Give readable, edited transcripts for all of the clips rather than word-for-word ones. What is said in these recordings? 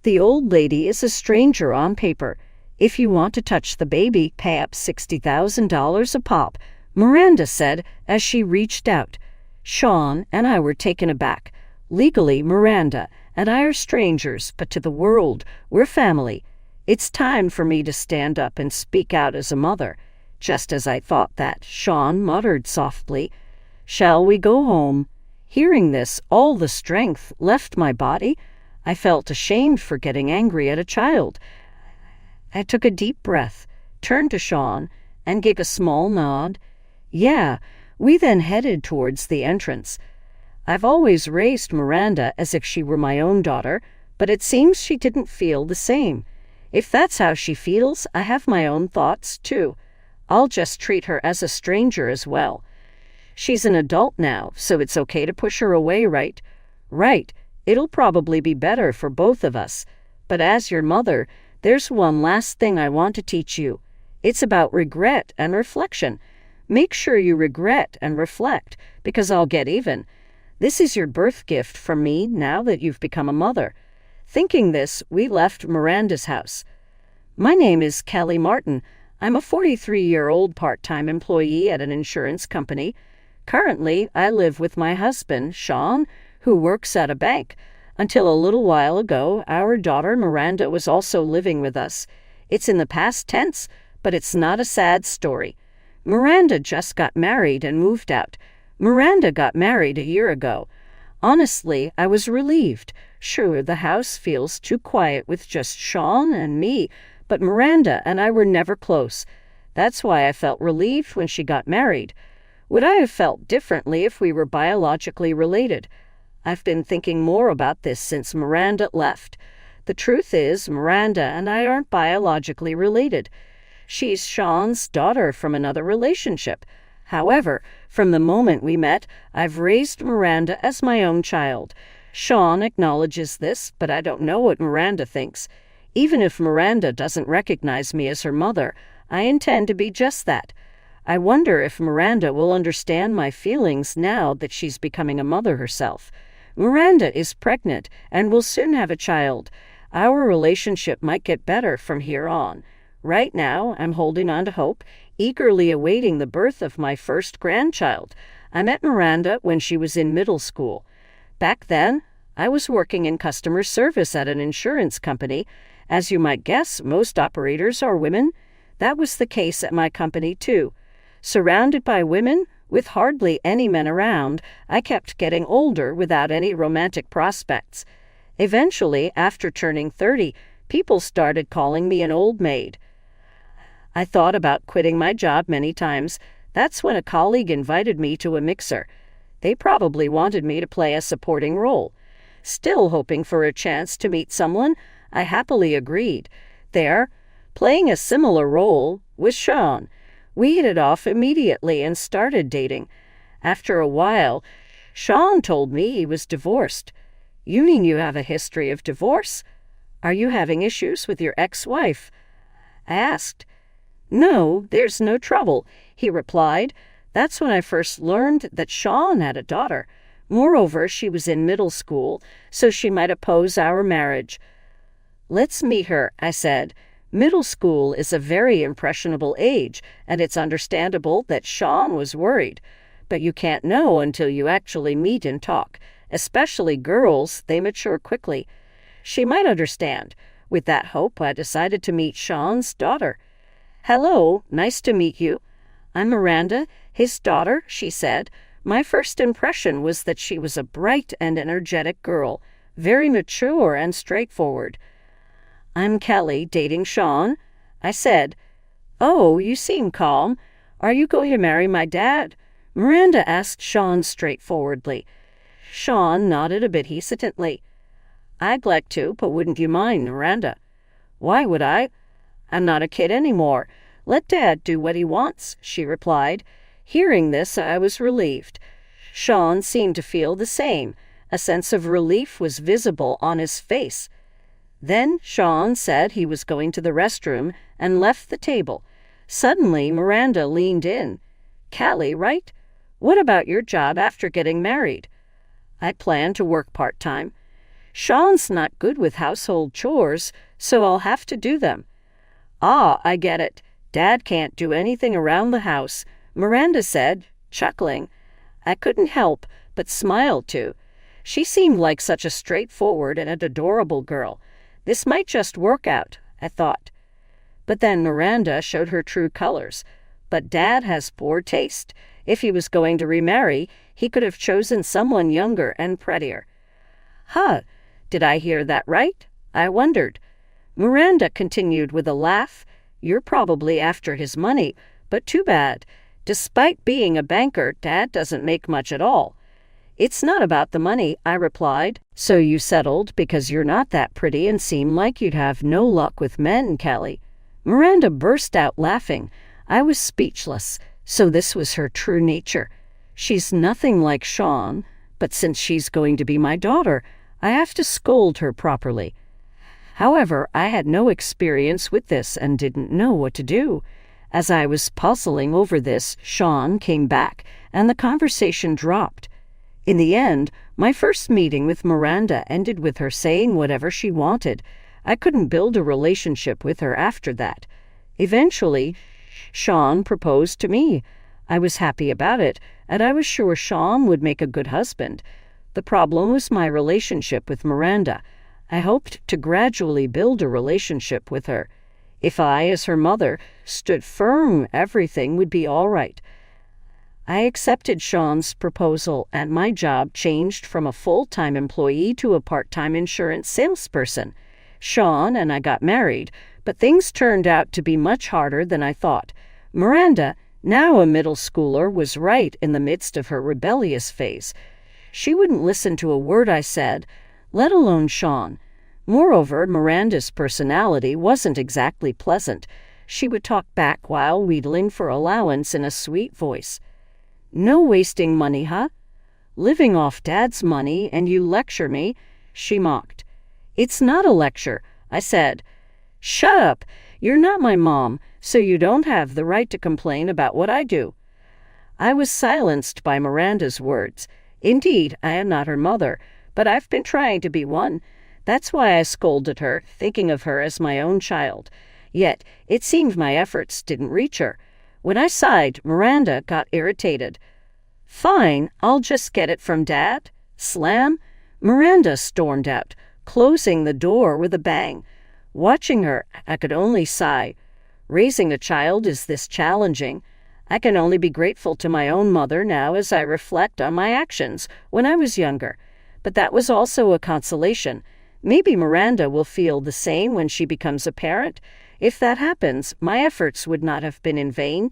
The old lady is a stranger on paper. If you want to touch the baby, pay up $60,000 a pop, Miranda said as she reached out. Sean and I were taken aback. Legally, Miranda and I are strangers, but to the world, we're family. It's time for me to stand up and speak out as a mother. Just as I thought that, Sean muttered softly, "Shall we go home?" Hearing this, all the strength left my body. I felt ashamed for getting angry at a child. I took a deep breath, turned to Sean, and gave a small nod. Yeah, we then headed towards the entrance. I've always raised Miranda as if she were my own daughter, but it seems she didn't feel the same. If that's how she feels, I have my own thoughts, too. I'll just treat her as a stranger as well. She's an adult now, so it's okay to push her away, right? Right. It'll probably be better for both of us. But as your mother, there's one last thing I want to teach you. It's about regret and reflection. Make sure you regret and reflect, because I'll get even. This is your birth gift from me now that you've become a mother. Thinking this, we left Miranda's house. My name is Kelly Martin. I'm a 43-year-old part-time employee at an insurance company. Currently, I live with my husband, Sean, who works at a bank. Until a little while ago, our daughter Miranda was also living with us. It's in the past tense, but it's not a sad story. Miranda just got married and moved out. Miranda got married a year ago. Honestly, I was relieved. Sure, the house feels too quiet with just Sean and me, but Miranda and I were never close. That's why I felt relieved when she got married. Would I have felt differently if we were biologically related? I've been thinking more about this since Miranda left. The truth is, Miranda and I aren't biologically related. She's Sean's daughter from another relationship. However, from the moment we met, I've raised Miranda as my own child. Sean acknowledges this, but I don't know what Miranda thinks. Even if Miranda doesn't recognize me as her mother, I intend to be just that. I wonder if Miranda will understand my feelings now that she's becoming a mother herself. Miranda is pregnant and will soon have a child. Our relationship might get better from here on. Right now, I'm holding on to hope, eagerly awaiting the birth of my first grandchild. I met Miranda when she was in middle school. Back then, I was working in customer service at an insurance company. As you might guess, most operators are women. That was the case at my company, too. Surrounded by women, with hardly any men around, I kept getting older without any romantic prospects. Eventually, after turning 30, people started calling me an old maid. I thought about quitting my job many times. That's when a colleague invited me to a mixer. They probably wanted me to play a supporting role. Still hoping for a chance to meet someone, I happily agreed. There, playing a similar role, was Sean. We hit it off immediately and started dating. After a while, Sean told me he was divorced. You mean you have a history of divorce? Are you having issues with your ex-wife? I asked. No, there's no trouble, he replied. That's when I first learned that Sean had a daughter. Moreover, she was in middle school, so she might oppose our marriage. Let's meet her, I said. Middle school is a very impressionable age, and it's understandable that Sean was worried. But you can't know until you actually meet and talk. Especially girls, they mature quickly. She might understand. With that hope, I decided to meet Sean's daughter. Hello, nice to meet you. I'm Miranda, his daughter, she said. My first impression was that she was a bright and energetic girl, very mature and straightforward. I'm Kelly, dating Sean, I said. Oh, you seem calm. Are you going to marry my dad? Miranda asked Sean straightforwardly. Sean nodded a bit hesitantly. I'd like to, but wouldn't you mind, Miranda? Why would I? I'm not a kid anymore. Let Dad do what he wants, she replied. Hearing this, I was relieved. Sean seemed to feel the same. A sense of relief was visible on his face. Then Sean said he was going to the restroom and left the table. Suddenly, Miranda leaned in. Callie, right? What about your job after getting married? I plan to work part-time. Sean's not good with household chores, so I'll have to do them. Ah, I get it. Dad can't do anything around the house, Miranda said, chuckling. I couldn't help but smile too. She seemed like such a straightforward and adorable girl. This might just work out, I thought. But then Miranda showed her true colors. But Dad has poor taste. If he was going to remarry, he could have chosen someone younger and prettier. Huh, did I hear that right? I wondered. Miranda continued with a laugh. You're probably after his money, but too bad. Despite being a banker, Dad doesn't make much at all. It's not about the money, I replied. So you settled because you're not that pretty and seem like you'd have no luck with men, Kelly. Miranda burst out laughing. I was speechless. So this was her true nature. She's nothing like Sean, but since she's going to be my daughter, I have to scold her properly. However, I had no experience with this and didn't know what to do. As I was puzzling over this, Sean came back, and the conversation dropped. In the end, my first meeting with Miranda ended with her saying whatever she wanted. I couldn't build a relationship with her after that. Eventually, Sean proposed to me. I was happy about it, and I was sure Sean would make a good husband. The problem was my relationship with Miranda. I hoped to gradually build a relationship with her. If I, as her mother, stood firm, everything would be all right. I accepted Sean's proposal, and my job changed from a full-time employee to a part-time insurance salesperson. Sean and I got married, but things turned out to be much harder than I thought. Miranda, now a middle schooler, was right in the midst of her rebellious phase. She wouldn't listen to a word I said, let alone Sean. Moreover, Miranda's personality wasn't exactly pleasant. She would talk back while wheedling for allowance in a sweet voice. No wasting money, huh? Living off Dad's money and you lecture me, she mocked. It's not a lecture, I said. Shut up. You're not my mom, so you don't have the right to complain about what I do. I was silenced by Miranda's words. Indeed, I am not her mother, but I've been trying to be one. That's why I scolded her, thinking of her as my own child. Yet, it seemed my efforts didn't reach her. When I sighed, Miranda got irritated. Fine, I'll just get it from Dad. Slam. Miranda stormed out, closing the door with a bang. Watching her, I could only sigh. Raising a child is this challenging. I can only be grateful to my own mother now as I reflect on my actions when I was younger. But that was also a consolation. Maybe Miranda will feel the same when she becomes a parent. If that happens, my efforts would not have been in vain.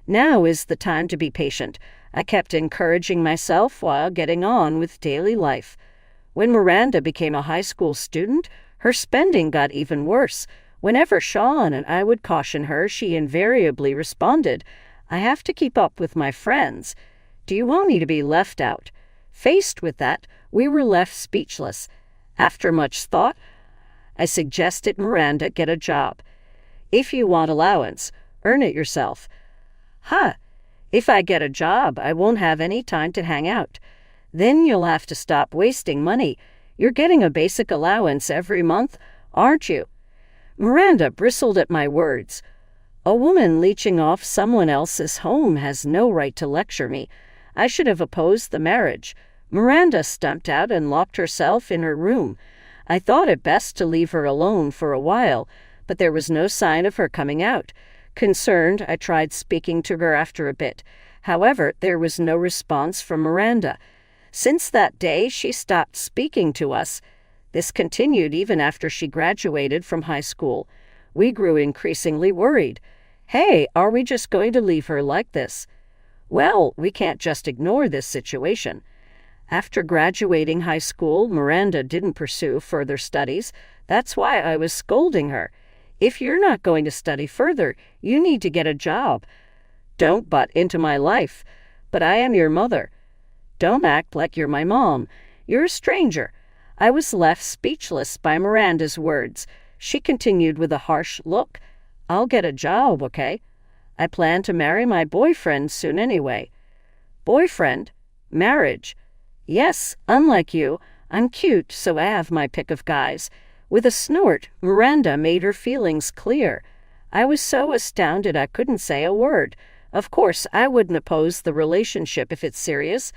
Now is the time to be patient. I kept encouraging myself while getting on with daily life. When Miranda became a high school student, her spending got even worse. Whenever Sean and I would caution her, she invariably responded, I have to keep up with my friends. Do you want me to be left out? Faced with that, we were left speechless. After much thought, I suggested Miranda get a job. If you want allowance, earn it yourself. Huh, if I get a job, I won't have any time to hang out. Then you'll have to stop wasting money. You're getting a basic allowance every month, aren't you? Miranda bristled at my words. A woman leeching off someone else's home has no right to lecture me. I should have opposed the marriage. Miranda stumped out and locked herself in her room. I thought it best to leave her alone for a while, but there was no sign of her coming out. Concerned, I tried speaking to her after a bit. However, there was no response from Miranda. Since that day, she stopped speaking to us. This continued even after she graduated from high school. We grew increasingly worried. Hey, are we just going to leave her like this? Well, we can't just ignore this situation. After graduating high school, Miranda didn't pursue further studies. That's why I was scolding her. If you're not going to study further, you need to get a job. Don't butt into my life. But I am your mother. Don't act like you're my mom. You're a stranger. I was left speechless by Miranda's words. She continued with a harsh look. I'll get a job, okay? I plan to marry my boyfriend soon anyway. Boyfriend? Marriage? Yes, unlike you, I'm cute, so I have my pick of guys. With a snort, Miranda made her feelings clear. I was so astounded I couldn't say a word. Of course, I wouldn't oppose the relationship if it's serious.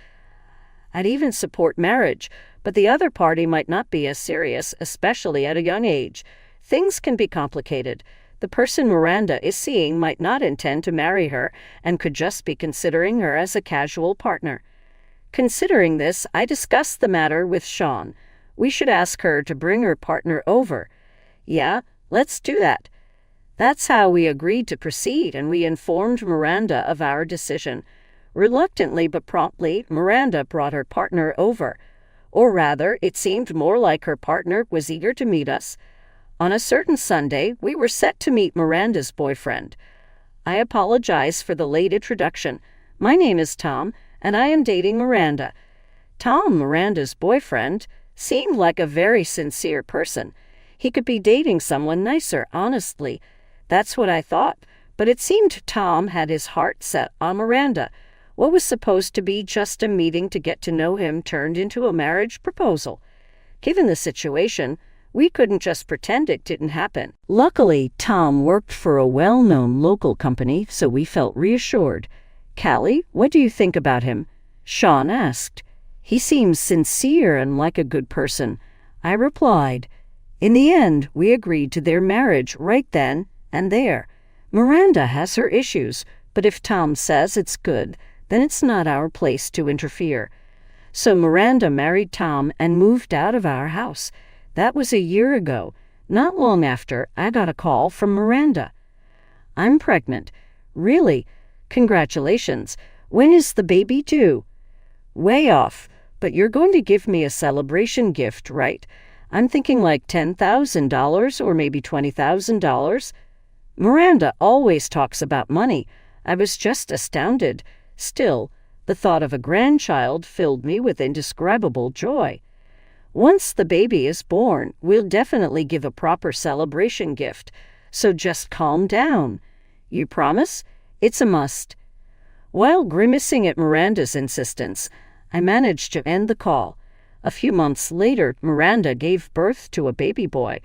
I'd even support marriage, but the other party might not be as serious, especially at a young age. Things can be complicated. The person Miranda is seeing might not intend to marry her and could just be considering her as a casual partner. Considering this, I discussed the matter with Sean. We should ask her to bring her partner over. Yeah, let's do that. That's how we agreed to proceed, and we informed Miranda of our decision. Reluctantly but promptly, Miranda brought her partner over. Or rather, it seemed more like her partner was eager to meet us. On a certain Sunday, we were set to meet Miranda's boyfriend. I apologize for the late introduction. My name is Tom, and I am dating Miranda. Tom, Miranda's boyfriend, seemed like a very sincere person. He could be dating someone nicer, honestly. That's what I thought, but it seemed Tom had his heart set on Miranda. What was supposed to be just a meeting to get to know him turned into a marriage proposal. Given the situation, we couldn't just pretend it didn't happen. Luckily, Tom worked for a well-known local company, so we felt reassured. Callie, what do you think about him? Sean asked. He seems sincere and like a good person. I replied. In the end, we agreed to their marriage right then and there. Miranda has her issues, but if Tom says it's good, then it's not our place to interfere. So Miranda married Tom and moved out of our house. That was a year ago. Not long after, I got a call from Miranda. I'm pregnant. Really? Congratulations. When is the baby due? Way off, but you're going to give me a celebration gift, right? I'm thinking like $10,000 or maybe $20,000. Miranda always talks about money. I was just astounded. Still, the thought of a grandchild filled me with indescribable joy. Once the baby is born, we'll definitely give a proper celebration gift, so just calm down. You promise? It's a must. While grimacing at Miranda's insistence, I managed to end the call. A few months later, Miranda gave birth to a baby boy.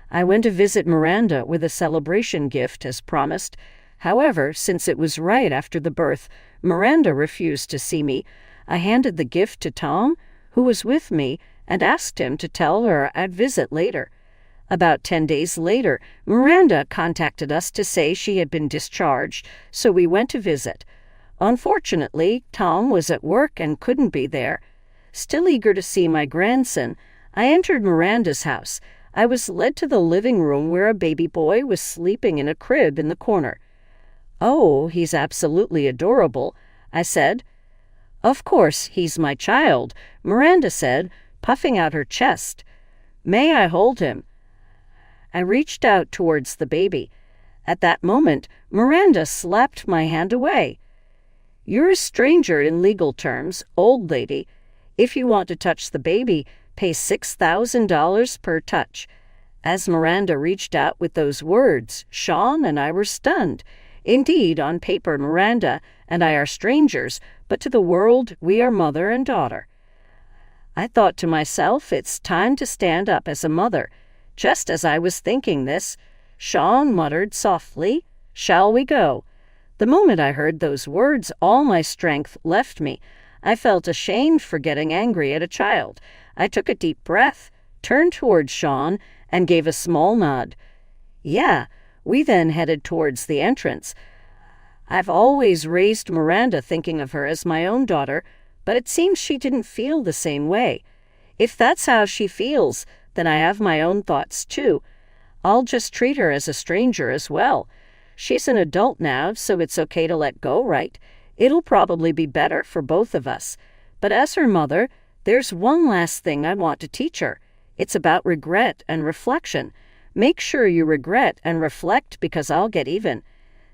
I went to visit Miranda with a celebration gift as promised. However, since it was right after the birth, Miranda refused to see me. I handed the gift to Tom, who was with me, and asked him to tell her I'd visit later. About 10 days later, Miranda contacted us to say she had been discharged, so we went to visit. Unfortunately, Tom was at work and couldn't be there. Still eager to see my grandson, I entered Miranda's house. I was led to the living room where a baby boy was sleeping in a crib in the corner. Oh, he's absolutely adorable, I said. Of course, he's my child, Miranda said, puffing out her chest. May I hold him? I reached out towards the baby. At that moment, Miranda slapped my hand away. You're a stranger in legal terms, old lady. If you want to touch the baby, pay $6,000 per touch. As Miranda reached out with those words, Sean and I were stunned. Indeed, on paper, Miranda and I are strangers, but to the world, we are mother and daughter. I thought to myself, it's time to stand up as a mother. Just as I was thinking this, Sean muttered softly, "Shall we go?" The moment I heard those words, all my strength left me. I felt ashamed for getting angry at a child. I took a deep breath, turned towards Sean, and gave a small nod. Yeah, we then headed towards the entrance. I've always raised Miranda thinking of her as my own daughter, but it seems she didn't feel the same way. If that's how she feels, then I have my own thoughts too. I'll just treat her as a stranger as well. She's an adult now, so it's okay to let go, right? It'll probably be better for both of us. But as her mother, there's one last thing I want to teach her. It's about regret and reflection. Make sure you regret and reflect because I'll get even.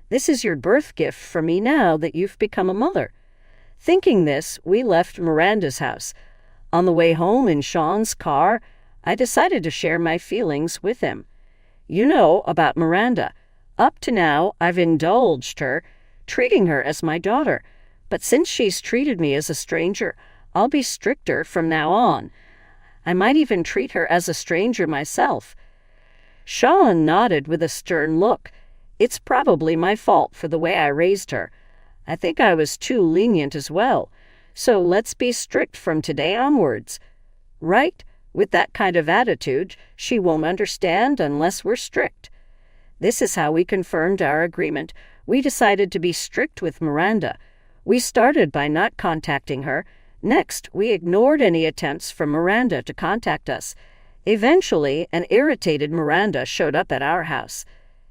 This is your birth gift for me now that you've become a mother. Thinking this, we left Miranda's house. On the way home in Sean's car, I decided to share my feelings with him. You know about Miranda. Up to now, I've indulged her, treating her as my daughter. But since she's treated me as a stranger, I'll be stricter from now on. I might even treat her as a stranger myself." Sean nodded with a stern look. "It's probably my fault for the way I raised her. I think I was too lenient as well. So let's be strict from today onwards. Right? With that kind of attitude, she won't understand unless we're strict." This is how we confirmed our agreement. We decided to be strict with Miranda. We started by not contacting her. Next, we ignored any attempts from Miranda to contact us. Eventually, an irritated Miranda showed up at our house.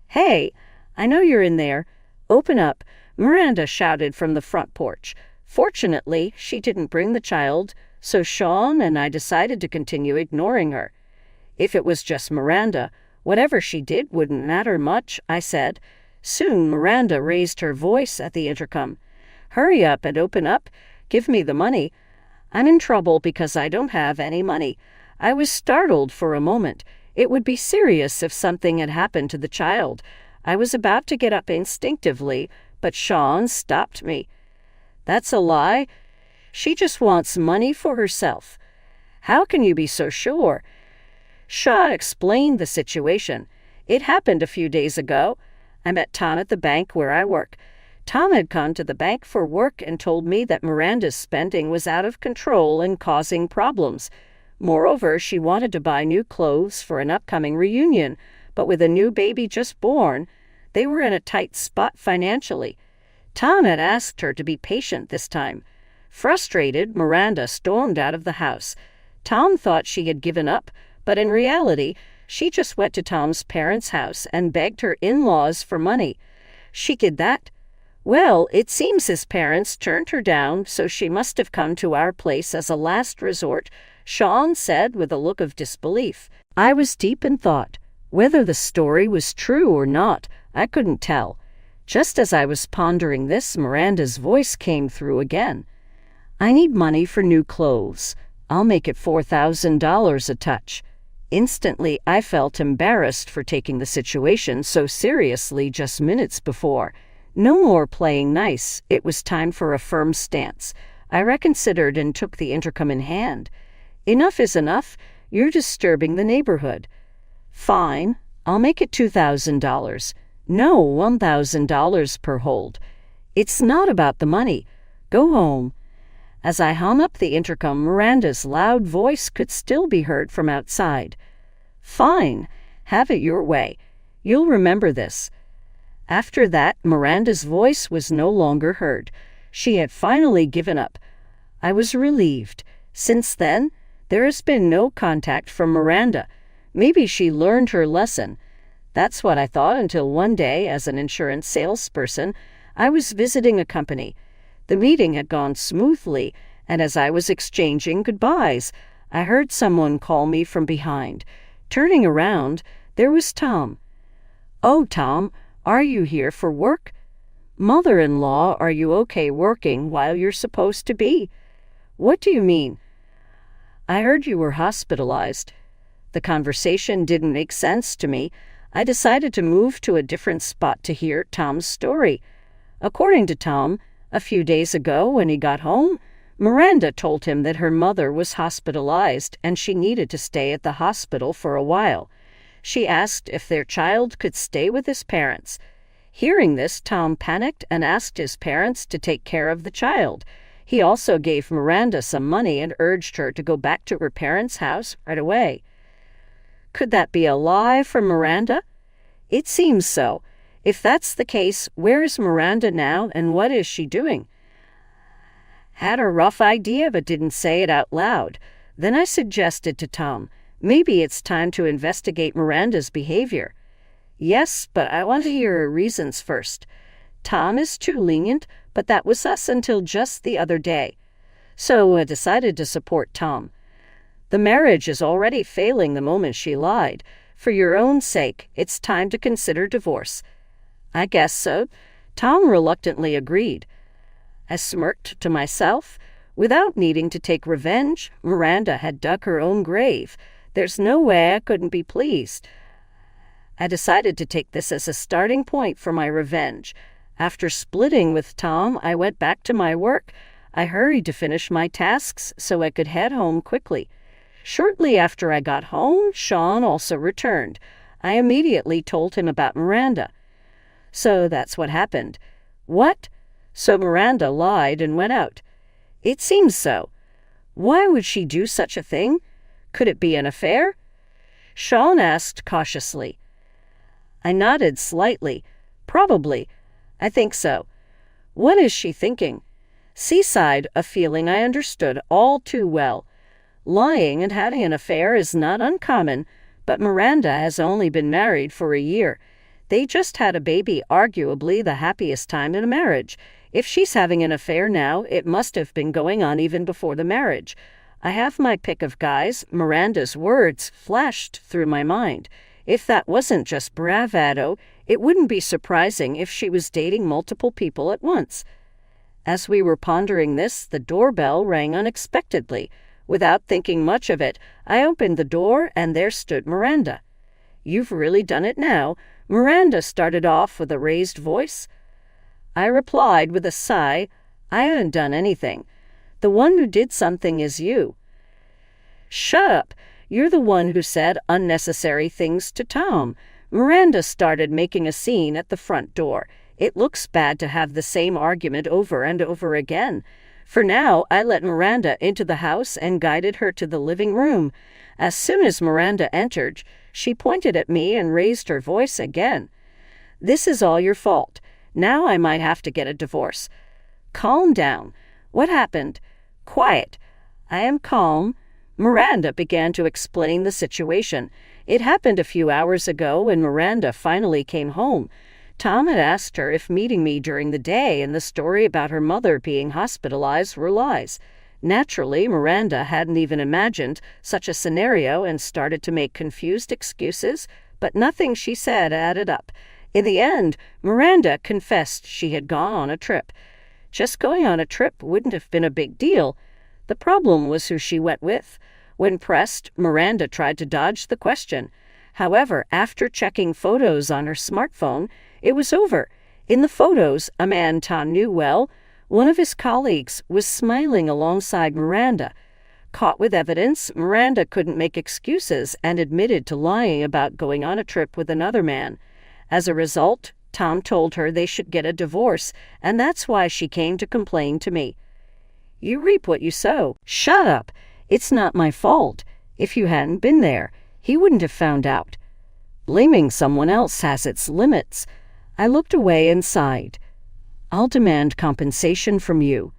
"Hey, I know you're in there. Open up," Miranda shouted from the front porch. Fortunately, she didn't bring the child, so Sean and I decided to continue ignoring her. "If it was just Miranda, whatever she did wouldn't matter much," I said. Soon, Miranda raised her voice at the intercom. "Hurry up and open up. Give me the money. I'm in trouble because I don't have any money." I was startled for a moment. It would be serious if something had happened to the child. I was about to get up instinctively, but Sean stopped me. "That's a lie. She just wants money for herself." "How can you be so sure?" Sean explained the situation. "It happened a few days ago. I met Tom at the bank where I work. Tom had come to the bank for work and told me that Miranda's spending was out of control and causing problems. Moreover, she wanted to buy new clothes for an upcoming reunion, but with a new baby just born, they were in a tight spot financially. Tom had asked her to be patient this time. Frustrated, Miranda stormed out of the house. Tom thought she had given up, but in reality, she just went to Tom's parents' house and begged her in-laws for money. She did that. Well, it seems his parents turned her down, so she must have come to our place as a last resort," Sean said with a look of disbelief. I was deep in thought. Whether the story was true or not, I couldn't tell. Just as I was pondering this, Miranda's voice came through again. "I need money for new clothes. I'll make it $4,000 a touch." Instantly, I felt embarrassed for taking the situation so seriously just minutes before. No more playing nice. It was time for a firm stance. I reconsidered and took the intercom in hand. "Enough is enough. You're disturbing the neighborhood." "Fine. I'll make it $2,000. No, $1,000 per hold. It's not about the money. Go home." As I hung up the intercom, Miranda's loud voice could still be heard from outside. "Fine. Have it your way. You'll remember this." After that, Miranda's voice was no longer heard. She had finally given up. I was relieved. Since then, there has been no contact from Miranda. Maybe she learned her lesson. That's what I thought until one day, as an insurance salesperson, I was visiting a company. The meeting had gone smoothly, and as I was exchanging goodbyes, I heard someone call me from behind. Turning around, there was Tom. "Oh, Tom, are you here for work?" "Mother-in-law, are you okay working while you're supposed to be?" "What do you mean?" "I heard you were hospitalized." The conversation didn't make sense to me. I decided to move to a different spot to hear Tom's story. According to Tom, a few days ago when he got home, Miranda told him that her mother was hospitalized and she needed to stay at the hospital for a while. She asked if their child could stay with his parents. Hearing this, Tom panicked and asked his parents to take care of the child. He also gave Miranda some money and urged her to go back to her parents' house right away. Could that be a lie from Miranda? It seems so. If that's the case, where is Miranda now and what is she doing? Had a rough idea but didn't say it out loud. Then I suggested to Tom, maybe it's time to investigate Miranda's behavior. Yes, but I want to hear her reasons first. Tom is too lenient, but that was us until just the other day. So I decided to support Tom. The marriage is already failing the moment she lied. For your own sake, it's time to consider divorce. I guess so. Tom reluctantly agreed. I smirked to myself. Without needing to take revenge, Miranda had dug her own grave. There's no way I couldn't be pleased. I decided to take this as a starting point for my revenge. After splitting with Tom, I went back to my work. I hurried to finish my tasks so I could head home quickly. Shortly after I got home, Sean also returned. I immediately told him about Miranda. So that's what happened. What? So Miranda lied and went out. It seems so. Why would she do such a thing? Could it be an affair? Sean asked cautiously. I nodded slightly. Probably. I think so. What is she thinking? Seaside, a feeling I understood all too well. Lying and having an affair is not uncommon, but Miranda has only been married for a year. They just had a baby, arguably the happiest time in a marriage. If she's having an affair now, it must have been going on even before the marriage. I have my pick of guys. Miranda's words flashed through my mind. If that wasn't just bravado, it wouldn't be surprising if she was dating multiple people at once. As we were pondering this, the doorbell rang unexpectedly. Without thinking much of it, I opened the door, and there stood Miranda. You've really done it now, Miranda started off with a raised voice. I replied with a sigh, I haven't done anything. The one who did something is you. Shut up. You're the one who said unnecessary things to Tom. Miranda started making a scene at the front door. It looks bad to have the same argument over and over again. For now, I let Miranda into the house and guided her to the living room. As soon as Miranda entered, she pointed at me and raised her voice again. This is all your fault. Now I might have to get a divorce. Calm down. What happened? Quiet. I am calm. Miranda began to explain the situation. It happened a few hours ago when Miranda finally came home. Tom had asked her if meeting me during the day and the story about her mother being hospitalized were lies. Naturally, Miranda hadn't even imagined such a scenario and started to make confused excuses, but nothing she said added up. In the end, Miranda confessed she had gone on a trip. Just going on a trip wouldn't have been a big deal. The problem was who she went with. When pressed, Miranda tried to dodge the question. However, after checking photos on her smartphone, it was over. In the photos, a man Tom knew well, one of his colleagues, was smiling alongside Miranda. Caught with evidence, Miranda couldn't make excuses and admitted to lying about going on a trip with another man. As a result, Tom told her they should get a divorce, and that's why she came to complain to me. You reap what you sow. Shut up. It's not my fault. If you hadn't been there, he wouldn't have found out. Blaming someone else has its limits. I looked away and sighed. I'll demand compensation from you.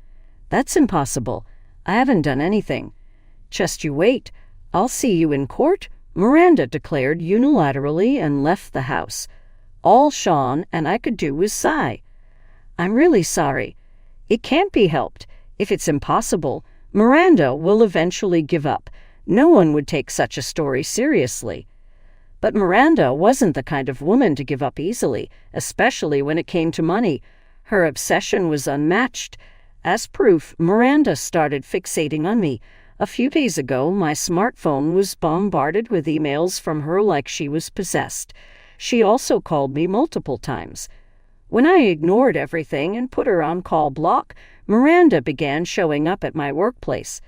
That's impossible. I haven't done anything. Just you wait. I'll see you in court, Miranda declared unilaterally and left the house. All Sean and I could do was sigh. I'm really sorry. It can't be helped. If it's impossible, Miranda will eventually give up. No one would take such a story seriously. But Miranda wasn't the kind of woman to give up easily, especially when it came to money. Her obsession was unmatched. As proof, Miranda started fixating on me. A few days ago, my smartphone was bombarded with emails from her like she was possessed. She also called me multiple times. When I ignored everything and put her on call block, Miranda began showing up at my workplace.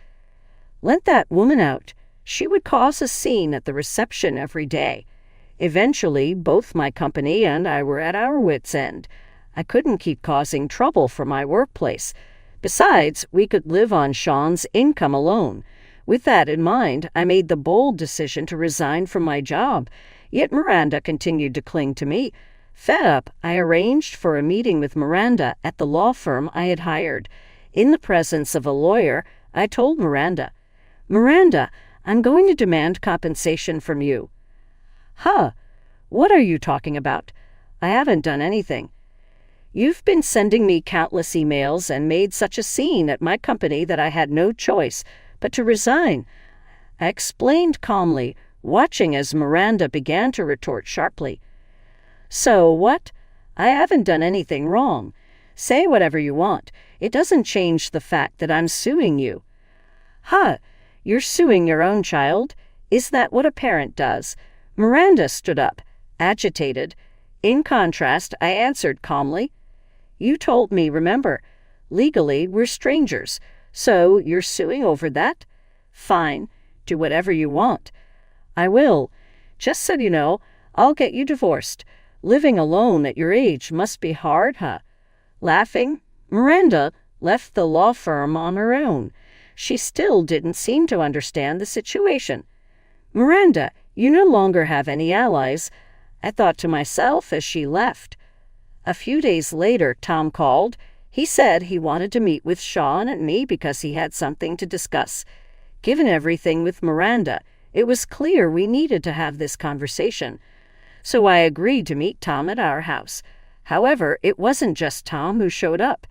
Let that woman out. She would cause a scene at the reception every day. Eventually, both my company and I were at our wits' end. I couldn't keep causing trouble for my workplace. Besides, we could live on Sean's income alone. With that in mind, I made the bold decision to resign from my job. Yet Miranda continued to cling to me. Fed up, I arranged for a meeting with Miranda at the law firm I had hired. In the presence of a lawyer, I told Miranda, I'm going to demand compensation from you. Huh? What are you talking about? I haven't done anything. You've been sending me countless emails and made such a scene at my company that I had no choice but to resign. I explained calmly, watching as Miranda began to retort sharply. So what? I haven't done anything wrong. Say whatever you want. It doesn't change the fact that I'm suing you. Huh? You're suing your own child? Is that what a parent does? Miranda stood up, agitated. In contrast, I answered calmly. You told me, remember, legally we're strangers, so you're suing over that? Fine. Do whatever you want." "I will. Just so you know, I'll get you divorced. Living alone at your age must be hard, huh?" Laughing, Miranda left the law firm on her own. She still didn't seem to understand the situation. "Miranda, you no longer have any allies," I thought to myself as she left. A few days later, Tom called. He said he wanted to meet with Sean and me because he had something to discuss. Given everything with Miranda, it was clear we needed to have this conversation. So I agreed to meet Tom at our house. However, it wasn't just Tom who showed up.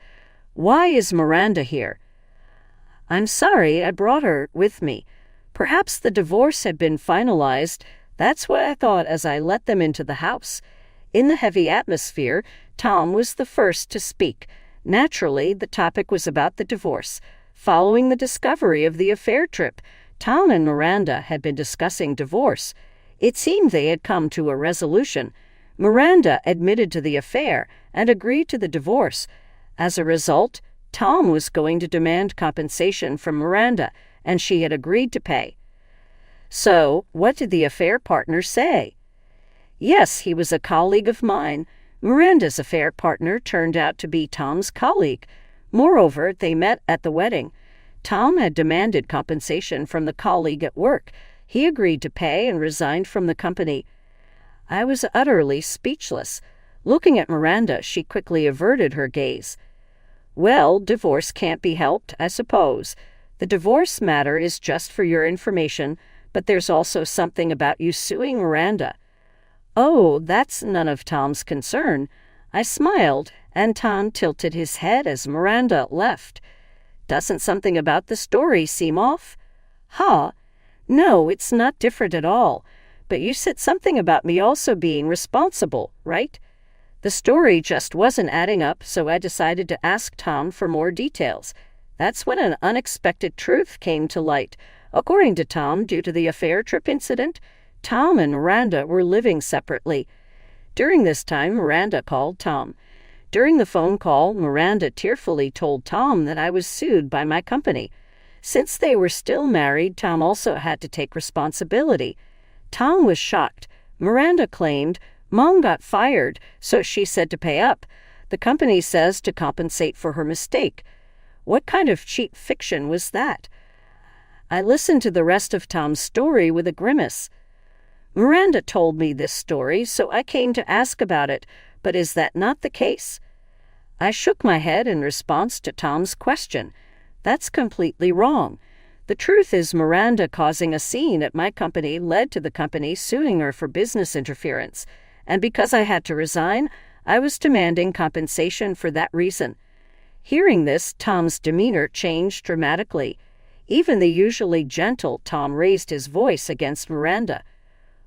"Why is Miranda here?" "I'm sorry I brought her with me. Perhaps the divorce had been finalized. That's what I thought as I let them into the house." In the heavy atmosphere, Tom was the first to speak. Naturally, the topic was about the divorce. Following the discovery of the affair trip, Tom and Miranda had been discussing divorce. It seemed they had come to a resolution. Miranda admitted to the affair and agreed to the divorce. As a result, Tom was going to demand compensation from Miranda, and she had agreed to pay. So, what did the affair partner say? Yes, he was a colleague of mine. Miranda's affair partner turned out to be Tom's colleague. Moreover, they met at the wedding. Tom had demanded compensation from the colleague at work. He agreed to pay and resigned from the company. I was utterly speechless. Looking at Miranda, she quickly averted her gaze. "Well, divorce can't be helped, I suppose. The divorce matter is just for your information, but there's also something about you suing Miranda." "Oh, that's none of Tom's concern." I smiled, and Tom tilted his head as Miranda left. "Doesn't something about the story seem off?" "Huh? No, it's not different at all. But you said something about me also being responsible, right?" The story just wasn't adding up, so I decided to ask Tom for more details. That's when an unexpected truth came to light. According to Tom, due to the affair trip incident, Tom and Miranda were living separately. During this time, Miranda called Tom. During the phone call, Miranda tearfully told Tom that I was sued by my company. Since they were still married, Tom also had to take responsibility. Tom was shocked. Miranda claimed, "Mom got fired, so she said to pay up. The company says to compensate for her mistake." What kind of cheap fiction was that? I listened to the rest of Tom's story with a grimace. Miranda told me this story, so I came to ask about it, but is that not the case? I shook my head in response to Tom's question. That's completely wrong. The truth is Miranda causing a scene at my company led to the company suing her for business interference, and because I had to resign, I was demanding compensation for that reason. Hearing this, Tom's demeanor changed dramatically. Even the usually gentle Tom raised his voice against Miranda.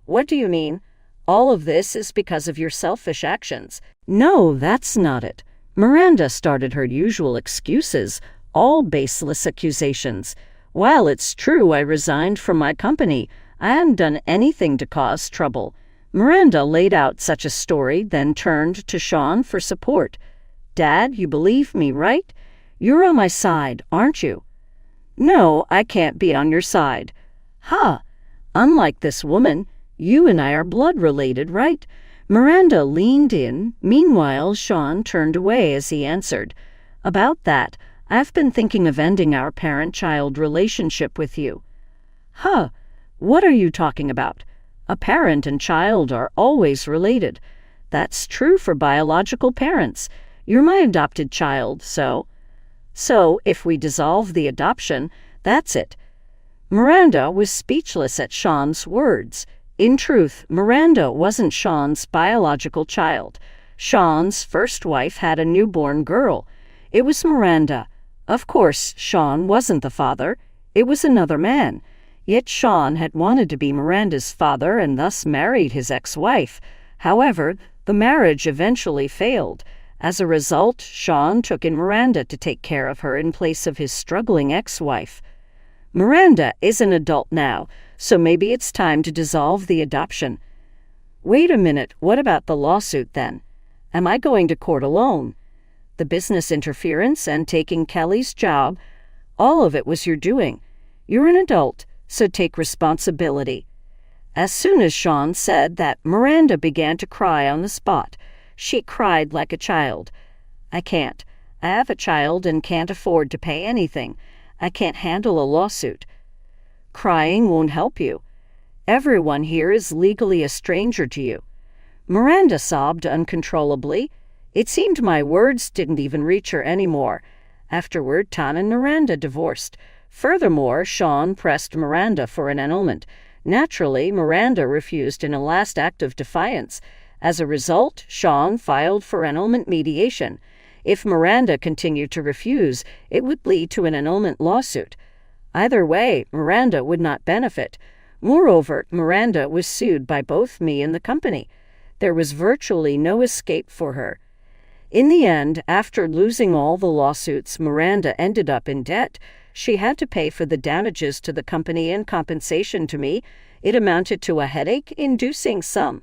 "What do you mean? All of this is because of your selfish actions." "No, that's not it." Miranda started her usual excuses, all baseless accusations. "While it's true I resigned from my company, I hadn't done anything to cause trouble." Miranda laid out such a story, then turned to Sean for support. "Dad, you believe me, right? You're on my side, aren't you?" "No, I can't be on your side." "Huh. Unlike this woman, you and I are blood related, right?" Miranda leaned in. Meanwhile, Sean turned away as he answered, "About that, I've been thinking of ending our parent-child relationship with you." "Huh. What are you talking about? A parent and child are always related. That's true for biological parents. You're my adopted child, so if we dissolve the adoption, that's it." Miranda was speechless at Sean's words. In truth, Miranda wasn't Sean's biological child. Sean's first wife had a newborn girl. It was Miranda. Of course, Sean wasn't the father. It was another man. Yet Sean had wanted to be Miranda's father and thus married his ex-wife. However, the marriage eventually failed. As a result, Sean took in Miranda to take care of her in place of his struggling ex-wife. Miranda is an adult now, so maybe it's time to dissolve the adoption. Wait a minute, what about the lawsuit then? Am I going to court alone? The business interference and taking Kelly's job, all of it was your doing. You're an adult, so take responsibility." As soon as Sean said that, Miranda began to cry on the spot. She cried like a child. "I can't. I have a child and can't afford to pay anything. I can't handle a lawsuit." Crying won't help you. Everyone here is legally a stranger to you. Miranda sobbed uncontrollably. It seemed my words didn't even reach her anymore. Afterward, Ton and Miranda divorced. Furthermore, Sean pressed Miranda for an annulment. Naturally, Miranda refused in a last act of defiance. As a result, Sean filed for annulment mediation. If Miranda continued to refuse, it would lead to an annulment lawsuit. Either way, Miranda would not benefit. Moreover, Miranda was sued by both me and the company. There was virtually no escape for her. In the end, after losing all the lawsuits, Miranda ended up in debt. She had to pay for the damages to the company and compensation to me. It amounted to a headache-inducing sum.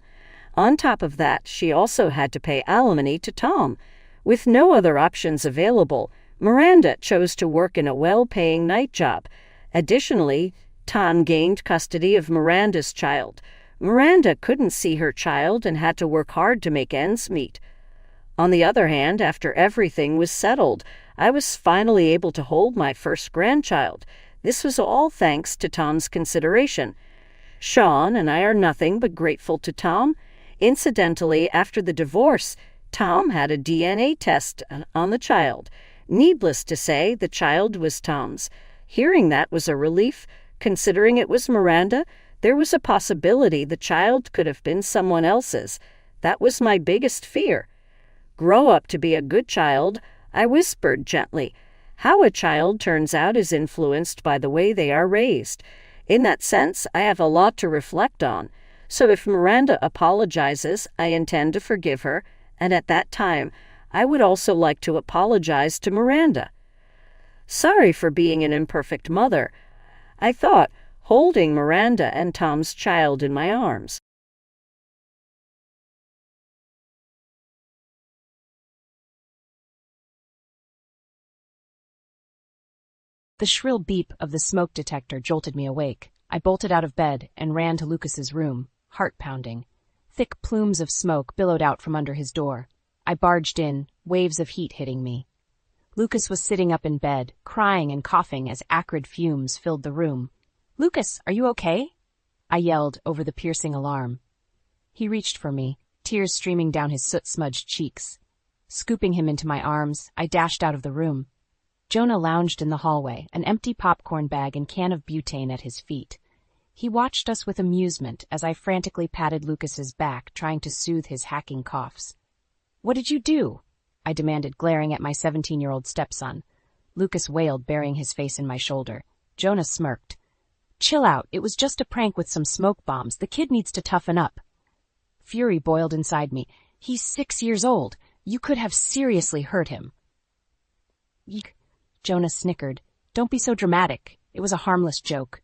On top of that, she also had to pay alimony to Tom. With no other options available, Miranda chose to work in a well-paying night job. Additionally, Tom gained custody of Miranda's child. Miranda couldn't see her child and had to work hard to make ends meet. On the other hand, after everything was settled, I was finally able to hold my first grandchild. This was all thanks to Tom's consideration. Sean and I are nothing but grateful to Tom. Incidentally, after the divorce, Tom had a DNA test on the child. Needless to say, the child was Tom's. Hearing that was a relief. Considering it was Miranda, there was a possibility the child could have been someone else's. That was my biggest fear. "Grow up to be a good child," I whispered gently. How a child turns out is influenced by the way they are raised. In that sense, I have a lot to reflect on. So if Miranda apologizes, I intend to forgive her, and at that time, I would also like to apologize to Miranda. Sorry for being an imperfect mother, I thought, holding Miranda and Tom's child in my arms. The shrill beep of the smoke detector jolted me awake. I bolted out of bed and ran to Lucas's room, heart pounding. Thick plumes of smoke billowed out from under his door. I barged in, waves of heat hitting me. Lucas was sitting up in bed, crying and coughing as acrid fumes filled the room. "Lucas, are you okay?" I yelled over the piercing alarm. He reached for me, tears streaming down his soot-smudged cheeks. Scooping him into my arms, I dashed out of the room. Jonah lounged in the hallway, an empty popcorn bag and can of butane at his feet. He watched us with amusement as I frantically patted Lucas's back, trying to soothe his hacking coughs. "What did you do?" I demanded, glaring at my 17-year-old stepson. Lucas wailed, burying his face in my shoulder. Jonah smirked. "Chill out, it was just a prank with some smoke bombs. The kid needs to toughen up." Fury boiled inside me. "He's 6 years old. You could have seriously hurt him." "Eek." Jonah snickered. "Don't be so dramatic. It was a harmless joke."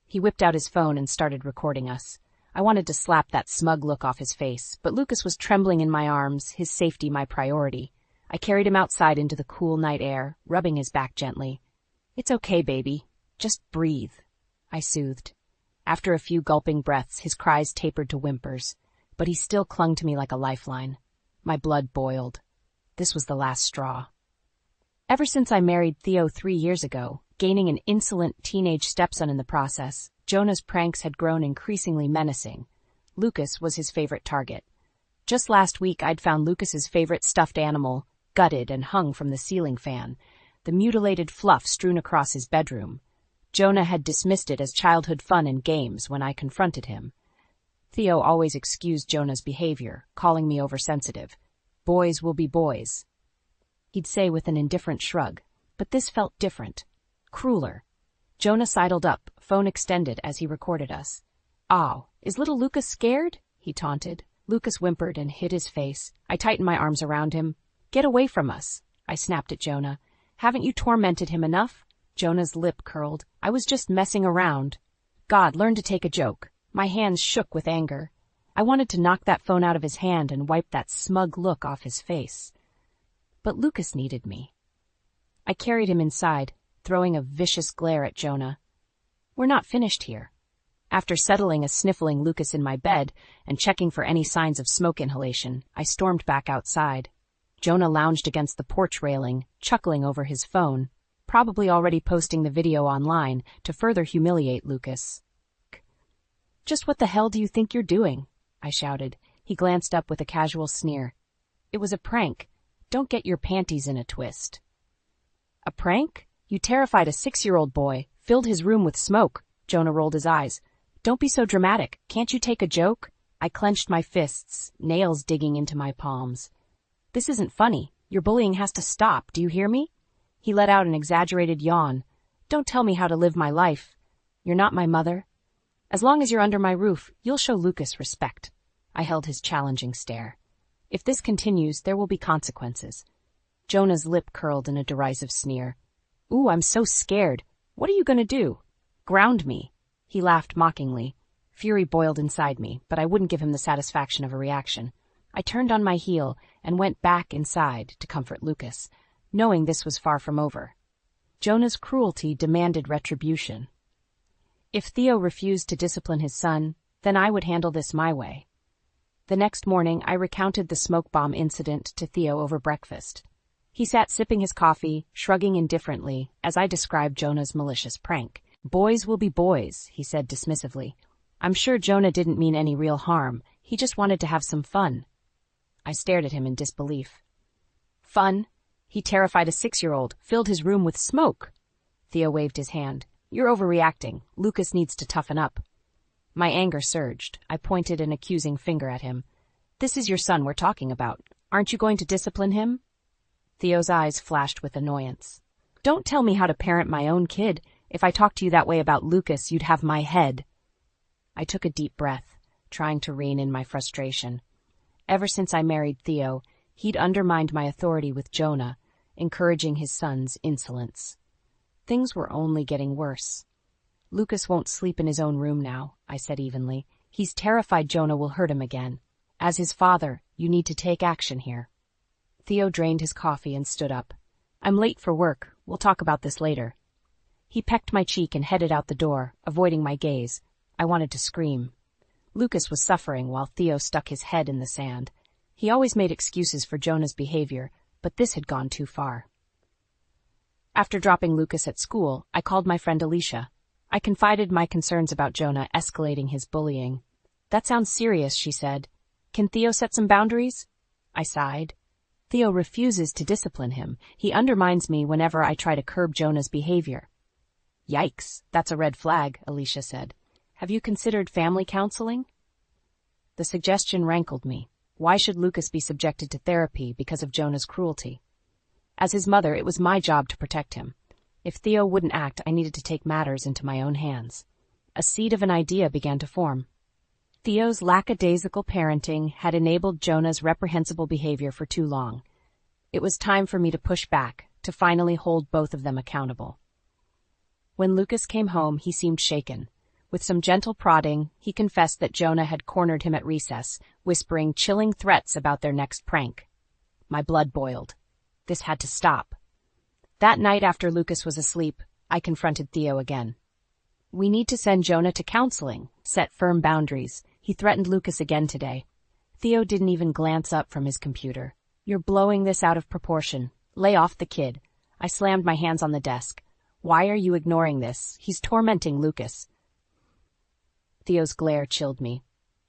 He whipped out his phone and started recording us. I wanted to slap that smug look off his face, but Lucas was trembling in my arms, his safety my priority. I carried him outside into the cool night air, rubbing his back gently. "It's okay, baby. Just breathe," I soothed. After a few gulping breaths, his cries tapered to whimpers, but he still clung to me like a lifeline. My blood boiled. This was the last straw. Ever since I married Theo 3 years ago, gaining an insolent teenage stepson in the process, Jonah's pranks had grown increasingly menacing. Lucas was his favorite target. Just last week, I'd found Lucas's favorite stuffed animal, gutted and hung from the ceiling fan, the mutilated fluff strewn across his bedroom. Jonah had dismissed it as childhood fun and games when I confronted him. Theo always excused Jonah's behavior, calling me oversensitive. "Boys will be boys," he'd say with an indifferent shrug. But this felt different. Crueler. Jonah sidled up, phone extended as he recorded us. "Ow, is little Lucas scared?" he taunted. Lucas whimpered and hid his face. I tightened my arms around him. "Get away from us," I snapped at Jonah. "Haven't you tormented him enough?" Jonah's lip curled. "I was just messing around." God, learn to take a joke. My hands shook with anger. I wanted to knock that phone out of his hand and wipe that smug look off his face. But Lucas needed me. I carried him inside, throwing a vicious glare at Jonah. We're not finished here. After settling a sniffling Lucas in my bed and checking for any signs of smoke inhalation, I stormed back outside. Jonah lounged against the porch railing, chuckling over his phone, probably already posting the video online to further humiliate Lucas. "Just what the hell do you think you're doing?" I shouted. He glanced up with a casual sneer. "It was a prank. Don't get your panties in a twist." "A prank? You terrified a 6-year-old boy, filled his room with smoke." Jonah rolled his eyes. "Don't be so dramatic. Can't you take a joke?" I clenched my fists, nails digging into my palms. "This isn't funny. Your bullying has to stop. Do you hear me?" He let out an exaggerated yawn. "Don't tell me how to live my life. You're not my mother. As long as you're under my roof, you'll show Lucas respect." I held his challenging stare. "If this continues, there will be consequences." Jonah's lip curled in a derisive sneer. "Ooh, I'm so scared. What are you going to do? Ground me?" He laughed mockingly. Fury boiled inside me, but I wouldn't give him the satisfaction of a reaction. I turned on my heel and went back inside to comfort Lucas, knowing this was far from over. Jonah's cruelty demanded retribution. If Theo refused to discipline his son, then I would handle this my way. The next morning, I recounted the smoke bomb incident to Theo over breakfast. He sat sipping his coffee, shrugging indifferently, as I described Jonah's malicious prank. "Boys will be boys," he said dismissively. "I'm sure Jonah didn't mean any real harm. He just wanted to have some fun." I stared at him in disbelief. "Fun? He terrified a 6-year-old, filled his room with smoke." Theo waved his hand. "You're overreacting. Lucas needs to toughen up." My anger surged. I pointed an accusing finger at him. "This is your son we're talking about. Aren't you going to discipline him?" Theo's eyes flashed with annoyance. "Don't tell me how to parent my own kid. If I talked to you that way about Lucas, you'd have my head." I took a deep breath, trying to rein in my frustration. Ever since I married Theo, he'd undermined my authority with Jonah, encouraging his son's insolence. Things were only getting worse. "Lucas won't sleep in his own room now," I said evenly. "He's terrified Jonah will hurt him again. As his father, you need to take action here." Theo drained his coffee and stood up. "I'm late for work. We'll talk about this later." He pecked my cheek and headed out the door, avoiding my gaze. I wanted to scream. Lucas was suffering while Theo stuck his head in the sand. He always made excuses for Jonah's behavior, but this had gone too far. After dropping Lucas at school, I called my friend Alicia. I confided my concerns about Jonah escalating his bullying. "That sounds serious," she said. "Can Theo set some boundaries?" I sighed. "Theo refuses to discipline him. He undermines me whenever I try to curb Jonah's behavior." "Yikes, that's a red flag," Alicia said. "Have you considered family counseling?" The suggestion rankled me. Why should Lucas be subjected to therapy because of Jonah's cruelty? As his mother, it was my job to protect him. If Theo wouldn't act, I needed to take matters into my own hands. A seed of an idea began to form. Theo's lackadaisical parenting had enabled Jonah's reprehensible behavior for too long. It was time for me to push back, to finally hold both of them accountable. When Lucas came home, he seemed shaken. With some gentle prodding, he confessed that Jonah had cornered him at recess, whispering chilling threats about their next prank. My blood boiled. This had to stop. That night after Lucas was asleep, I confronted Theo again. "We need to send Jonah to counseling, set firm boundaries." He threatened Lucas again today. Theo didn't even glance up from his computer. "You're blowing this out of proportion. Lay off the kid." I slammed my hands on the desk. "Why are you ignoring this? He's tormenting Lucas." Theo's glare chilled me.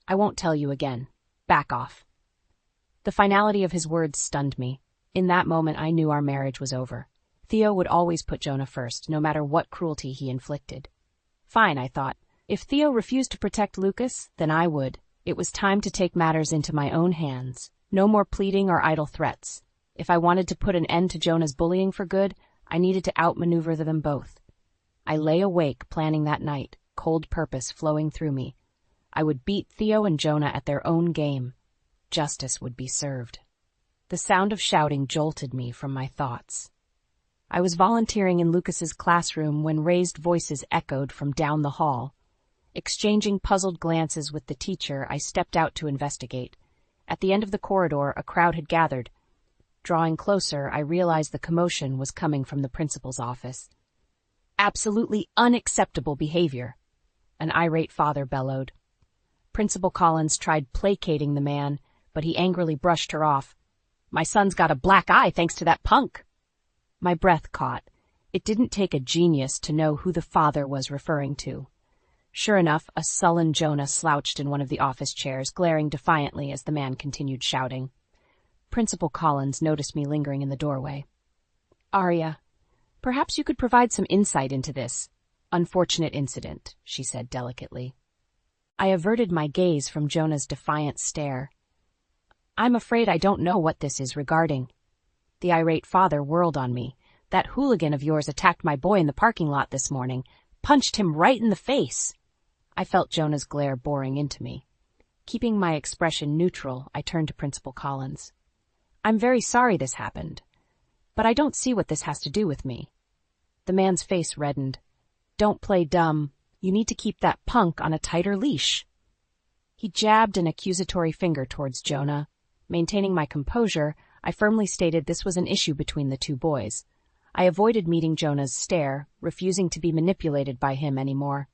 "I won't tell you again. Back off." The finality of his words stunned me. In that moment, I knew our marriage was over. Theo would always put Jonah first, no matter what cruelty he inflicted. Fine, I thought. If Theo refused to protect Lucas, then I would. It was time to take matters into my own hands. No more pleading or idle threats. If I wanted to put an end to Jonah's bullying for good, I needed to outmaneuver them both. I lay awake planning that night, cold purpose flowing through me. I would beat Theo and Jonah at their own game. Justice would be served. The sound of shouting jolted me from my thoughts. I was volunteering in Lucas's classroom when raised voices echoed from down the hall. Exchanging puzzled glances with the teacher, I stepped out to investigate. At the end of the corridor, a crowd had gathered. Drawing closer, I realized the commotion was coming from the principal's office. Absolutely unacceptable behavior, an irate father bellowed. Principal Collins tried placating the man, but he angrily brushed her off. My son's got a black eye thanks to that punk. My breath caught. It didn't take a genius to know who the father was referring to. Sure enough, a sullen Jonah slouched in one of the office chairs, glaring defiantly as the man continued shouting. Principal Collins noticed me lingering in the doorway. Arya, perhaps you could provide some insight into this unfortunate incident, she said delicately. I averted my gaze from Jonah's defiant stare. I'm afraid I don't know what this is regarding. The irate father whirled on me. That hooligan of yours attacked my boy in the parking lot this morning, punched him right in the face. I felt Jonah's glare boring into me. Keeping my expression neutral, I turned to Principal Collins. I'm very sorry this happened, but I don't see what this has to do with me. The man's face reddened. Don't play dumb. You need to keep that punk on a tighter leash. He jabbed an accusatory finger towards Jonah. Maintaining my composure, I firmly stated this was an issue between the two boys. I avoided meeting Jonah's stare, refusing to be manipulated by him anymore.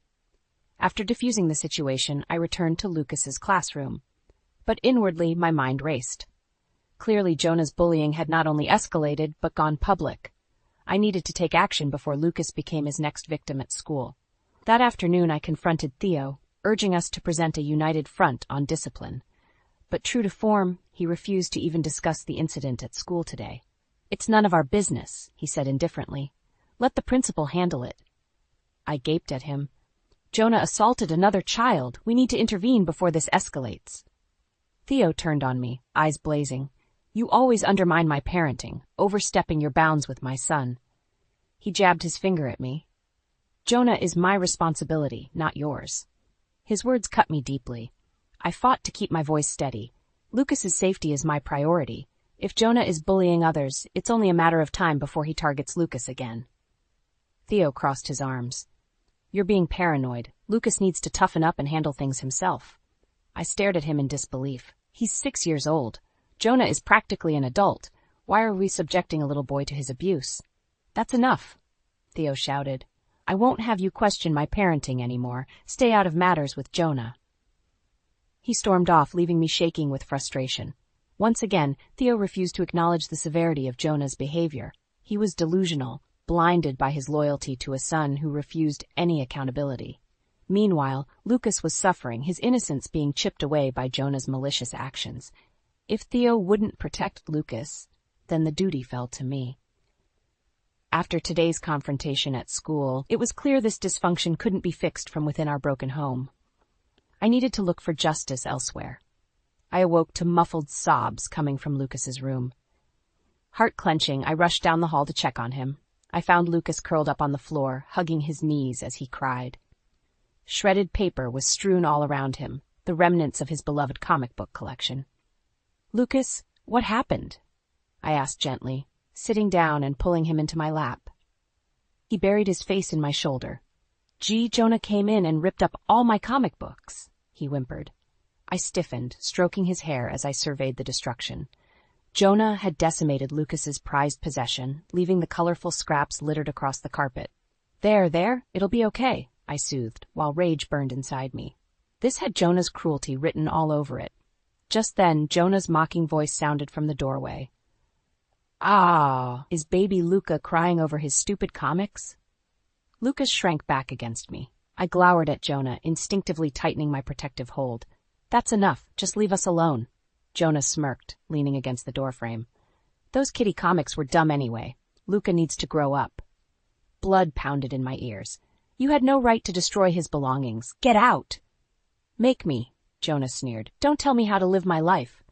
After diffusing the situation, I returned to Lucas's classroom. But inwardly, my mind raced. Clearly, Jonah's bullying had not only escalated, but gone public. I needed to take action before Lucas became his next victim at school. That afternoon, I confronted Theo, urging us to present a united front on discipline. But true to form, he refused to even discuss the incident at school today. It's none of our business, he said indifferently. Let the principal handle it. I gaped at him. Jonah assaulted another child. We need to intervene before this escalates. Theo turned on me, eyes blazing. You always undermine my parenting, overstepping your bounds with my son. He jabbed his finger at me. Jonah is my responsibility, not yours. His words cut me deeply. I fought to keep my voice steady. Lucas's safety is my priority. If Jonah is bullying others, it's only a matter of time before he targets Lucas again. Theo crossed his arms. You're being paranoid. Lucas needs to toughen up and handle things himself. I stared at him in disbelief. He's 6 years old. Jonah is practically an adult. Why are we subjecting a little boy to his abuse? That's enough, Theo shouted. I won't have you question my parenting anymore. Stay out of matters with Jonah. He stormed off, leaving me shaking with frustration. Once again, Theo refused to acknowledge the severity of Jonah's behavior. He was delusional, blinded by his loyalty to a son who refused any accountability. Meanwhile, Lucas was suffering, his innocence being chipped away by Jonah's malicious actions. If Theo wouldn't protect Lucas, then the duty fell to me. After today's confrontation at school, it was clear this dysfunction couldn't be fixed from within our broken home. I needed to look for justice elsewhere. I awoke to muffled sobs coming from Lucas's room. Heart-clenching, I rushed down the hall to check on him. I found Lucas curled up on the floor, hugging his knees as he cried. Shredded paper was strewn all around him, the remnants of his beloved comic book collection. Lucas, what happened? I asked gently, sitting down and pulling him into my lap. He buried his face in my shoulder. Jonah came in and ripped up all my comic books, he whimpered. I stiffened, stroking his hair as I surveyed the destruction. Jonah had decimated Lucas's prized possession, leaving the colorful scraps littered across the carpet. There, it'll be okay, I soothed, while rage burned inside me. This had Jonah's cruelty written all over it. Just then, Jonah's mocking voice sounded from the doorway. Ah, is baby Luca crying over his stupid comics? Lucas shrank back against me. I glowered at Jonah, instinctively tightening my protective hold. That's enough, just leave us alone. Jonah smirked, leaning against the doorframe. Those kiddie comics were dumb anyway. Luca needs to grow up. Blood pounded in my ears. You had no right to destroy his belongings. Get out! Make me, Jonah sneered. Don't tell me how to live my life.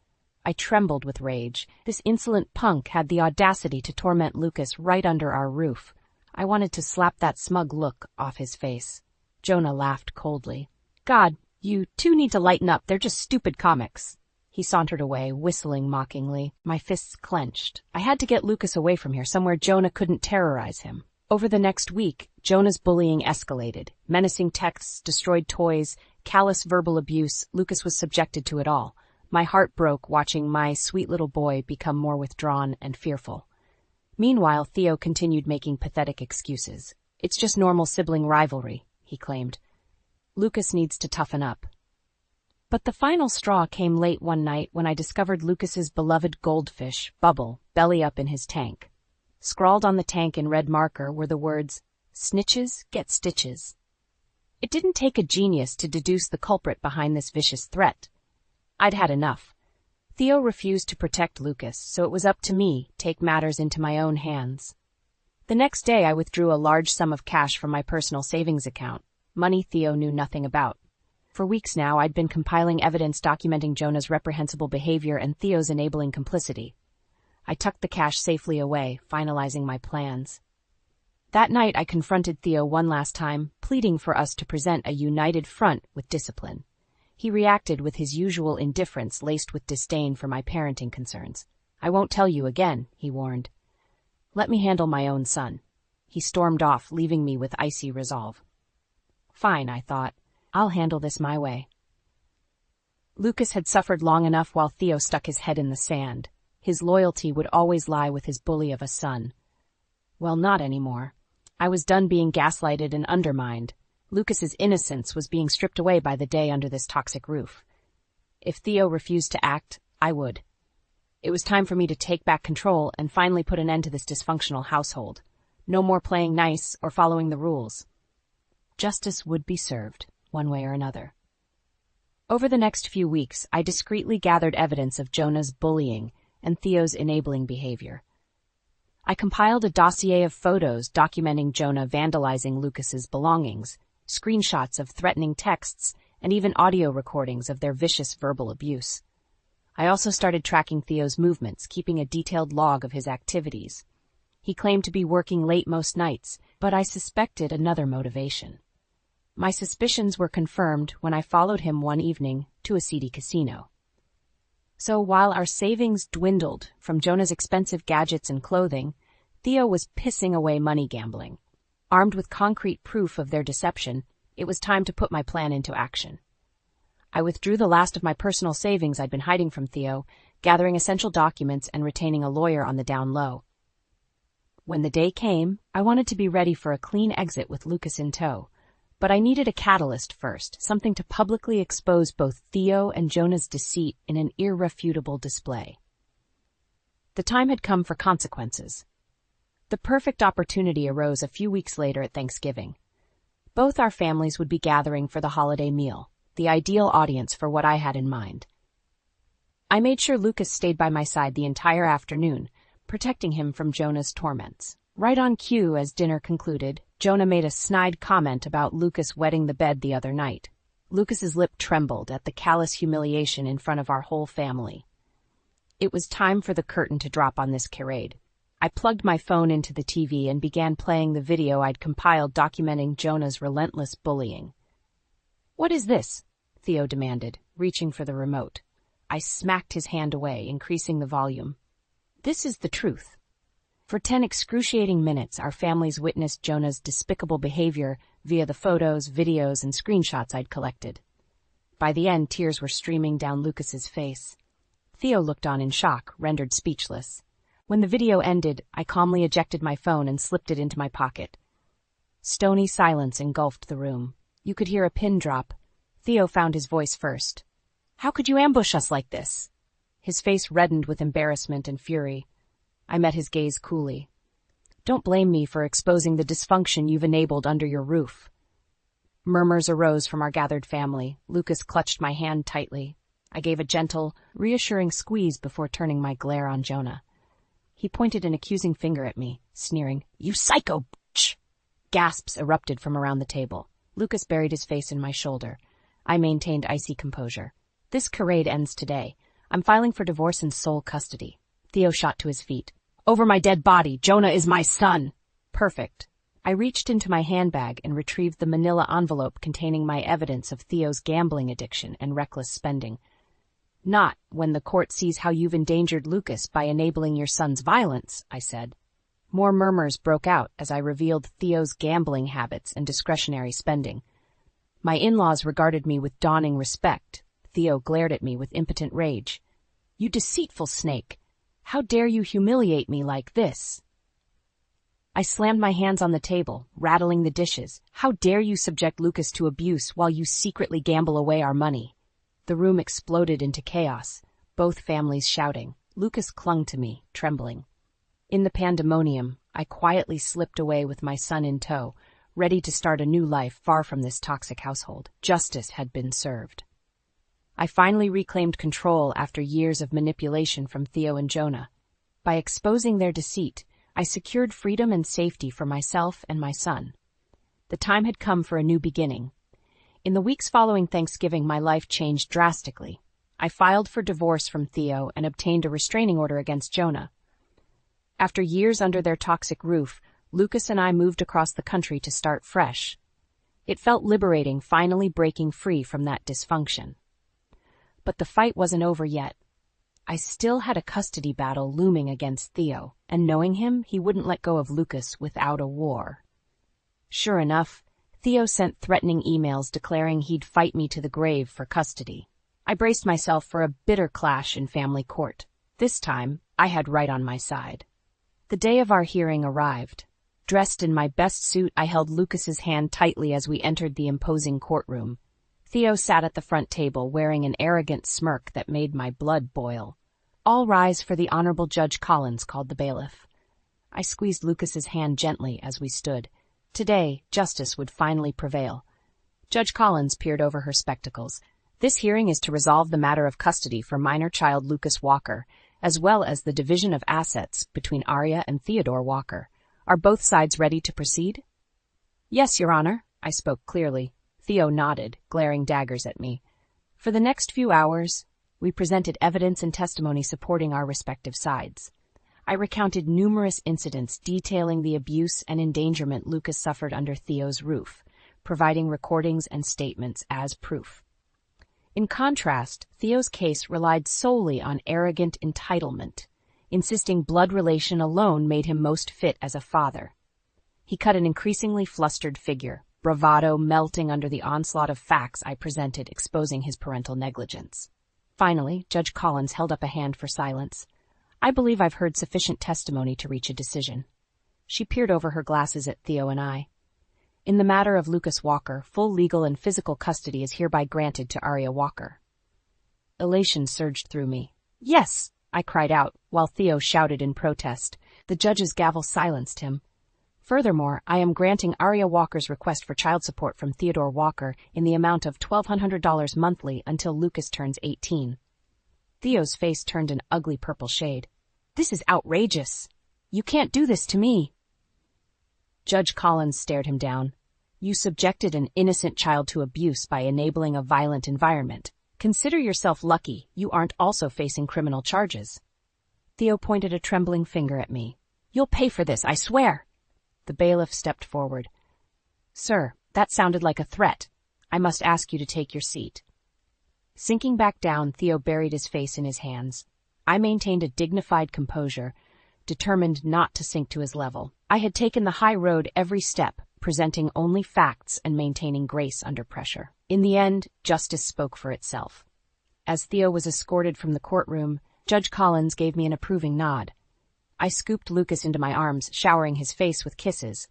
I trembled with rage. This insolent punk had the audacity to torment Lucas right under our roof. I wanted to slap that smug look off his face. Jonah laughed coldly. God, you two need to lighten up. They're just stupid comics. He sauntered away, whistling mockingly. My fists clenched. I had to get Lucas away from here, somewhere Jonah couldn't terrorize him. Over the next week, Jonah's bullying escalated. Menacing texts, destroyed toys, callous verbal abuse. Lucas was subjected to it all. My heart broke watching my sweet little boy become more withdrawn and fearful. Meanwhile, Theo continued making pathetic excuses. It's just normal sibling rivalry, he claimed. Lucas needs to toughen up. But the final straw came late one night when I discovered Lucas's beloved goldfish, Bubble, belly up in his tank. Scrawled on the tank in red marker were the words, "Snitches get stitches." It didn't take a genius to deduce the culprit behind this vicious threat. I'd had enough. Theo refused to protect Lucas, so it was up to me to take matters into my own hands. The next day I withdrew a large sum of cash from my personal savings account, money Theo knew nothing about. For weeks now I'd been compiling evidence documenting Jonah's reprehensible behavior and Theo's enabling complicity. I tucked the cash safely away, finalizing my plans. That night I confronted Theo one last time, pleading for us to present a united front with discipline. He reacted with his usual indifference laced with disdain for my parenting concerns. "I won't tell you again," he warned. "Let me handle my own son." He stormed off, leaving me with icy resolve. Fine, I thought. I'll handle this my way. Lucas had suffered long enough while Theo stuck his head in the sand. His loyalty would always lie with his bully of a son. Well, not anymore. I was done being gaslighted and undermined. Lucas's innocence was being stripped away by the day under this toxic roof. If Theo refused to act, I would. It was time for me to take back control and finally put an end to this dysfunctional household. No more playing nice or following the rules. Justice would be served, one way or another. Over the next few weeks, I discreetly gathered evidence of Jonah's bullying and Theo's enabling behavior. I compiled a dossier of photos documenting Jonah vandalizing Lucas's belongings, screenshots of threatening texts, and even audio recordings of their vicious verbal abuse. I also started tracking Theo's movements, keeping a detailed log of his activities. He claimed to be working late most nights, but I suspected another motivation. My suspicions were confirmed when I followed him one evening to a seedy casino. So while our savings dwindled from Jonah's expensive gadgets and clothing, Theo was pissing away money gambling. Armed with concrete proof of their deception, it was time to put my plan into action. I withdrew the last of my personal savings I'd been hiding from Theo, gathering essential documents and retaining a lawyer on the down low. When the day came, I wanted to be ready for a clean exit with Lucas in tow. But I needed a catalyst first, something to publicly expose both Theo and Jonah's deceit in an irrefutable display. The time had come for consequences. The perfect opportunity arose a few weeks later at Thanksgiving. Both our families would be gathering for the holiday meal, the ideal audience for what I had in mind. I made sure Lucas stayed by my side the entire afternoon, protecting him from Jonah's torments. Right on cue, as dinner concluded, Jonah made a snide comment about Lucas wetting the bed the other night. Lucas's lip trembled at the callous humiliation in front of our whole family. It was time for the curtain to drop on this charade. I plugged my phone into the TV and began playing the video I'd compiled documenting Jonah's relentless bullying. "What is this?" Theo demanded, reaching for the remote. I smacked his hand away, increasing the volume. "This is the truth." For 10 excruciating minutes, our families witnessed Jonah's despicable behavior via the photos, videos, and screenshots I'd collected. By the end, tears were streaming down Lucas's face. Theo looked on in shock, rendered speechless. When the video ended, I calmly ejected my phone and slipped it into my pocket. Stony silence engulfed the room. You could hear a pin drop. Theo found his voice first. "How could you ambush us like this?" His face reddened with embarrassment and fury. I met his gaze coolly. "Don't blame me for exposing the dysfunction you've enabled under your roof." Murmurs arose from our gathered family. Lucas clutched my hand tightly. I gave a gentle, reassuring squeeze before turning my glare on Jonah. He pointed an accusing finger at me, sneering, "You psycho bitch!" Gasps erupted from around the table. Lucas buried his face in my shoulder. I maintained icy composure. "This charade ends today. I'm filing for divorce and sole custody." Theo shot to his feet. "Over my dead body, Jonah is my son!" Perfect. I reached into my handbag and retrieved the manila envelope containing my evidence of Theo's gambling addiction and reckless spending. "Not when the court sees how you've endangered Lucas by enabling your son's violence," I said. More murmurs broke out as I revealed Theo's gambling habits and discretionary spending. My in-laws regarded me with dawning respect. Theo glared at me with impotent rage. "You deceitful snake! How dare you humiliate me like this?" I slammed my hands on the table, rattling the dishes. How dare you subject Lucas to abuse while you secretly gamble away our money? The room exploded into chaos, both families shouting. Lucas clung to me, trembling. In the pandemonium, I quietly slipped away with my son in tow, ready to start a new life far from this toxic household. Justice had been served. I finally reclaimed control after years of manipulation from Theo and Jonah. By exposing their deceit, I secured freedom and safety for myself and my son. The time had come for a new beginning. In the weeks following Thanksgiving, my life changed drastically. I filed for divorce from Theo and obtained a restraining order against Jonah. After years under their toxic roof, Lucas and I moved across the country to start fresh. It felt liberating finally breaking free from that dysfunction. But the fight wasn't over yet. I still had a custody battle looming against Theo, and knowing him, he wouldn't let go of Lucas without a war. Sure enough, Theo sent threatening emails declaring he'd fight me to the grave for custody. I braced myself for a bitter clash in family court. This time, I had right on my side. The day of our hearing arrived. Dressed in my best suit, I held Lucas's hand tightly as we entered the imposing courtroom. Theo sat at the front table wearing an arrogant smirk that made my blood boil. "All rise for the Honorable Judge Collins," called the bailiff. I squeezed Lucas's hand gently as we stood. Today, justice would finally prevail. Judge Collins peered over her spectacles. "This hearing is to resolve the matter of custody for minor child Lucas Walker, as well as the division of assets between Arya and Theodore Walker. Are both sides ready to proceed?" "Yes, Your Honor," I spoke clearly. Theo nodded, glaring daggers at me. For the next few hours, we presented evidence and testimony supporting our respective sides. I recounted numerous incidents detailing the abuse and endangerment Lucas suffered under Theo's roof, providing recordings and statements as proof. In contrast, Theo's case relied solely on arrogant entitlement, insisting blood relation alone made him most fit as a father. He cut an increasingly flustered figure, bravado melting under the onslaught of facts I presented exposing his parental negligence. Finally, Judge Collins held up a hand for silence. "I believe I've heard sufficient testimony to reach a decision." She peered over her glasses at Theo and I. "In the matter of Lucas Walker, full legal and physical custody is hereby granted to Arya Walker." Elation surged through me. "Yes!" I cried out, while Theo shouted in protest. The judge's gavel silenced him. "Furthermore, I am granting Arya Walker's request for child support from Theodore Walker in the amount of $1,200 monthly until Lucas turns 18. Theo's face turned an ugly purple shade. "This is outrageous. You can't do this to me." Judge Collins stared him down. "You subjected an innocent child to abuse by enabling a violent environment. Consider yourself lucky you aren't also facing criminal charges." Theo pointed a trembling finger at me. "You'll pay for this, I swear." The bailiff stepped forward. "Sir, that sounded like a threat. I must ask you to take your seat." Sinking back down, Theo buried his face in his hands. I maintained a dignified composure, determined not to sink to his level. I had taken the high road every step, presenting only facts and maintaining grace under pressure. In the end, justice spoke for itself. As Theo was escorted from the courtroom, Judge Collins gave me an approving nod. I scooped Lucas into my arms, showering his face with kisses.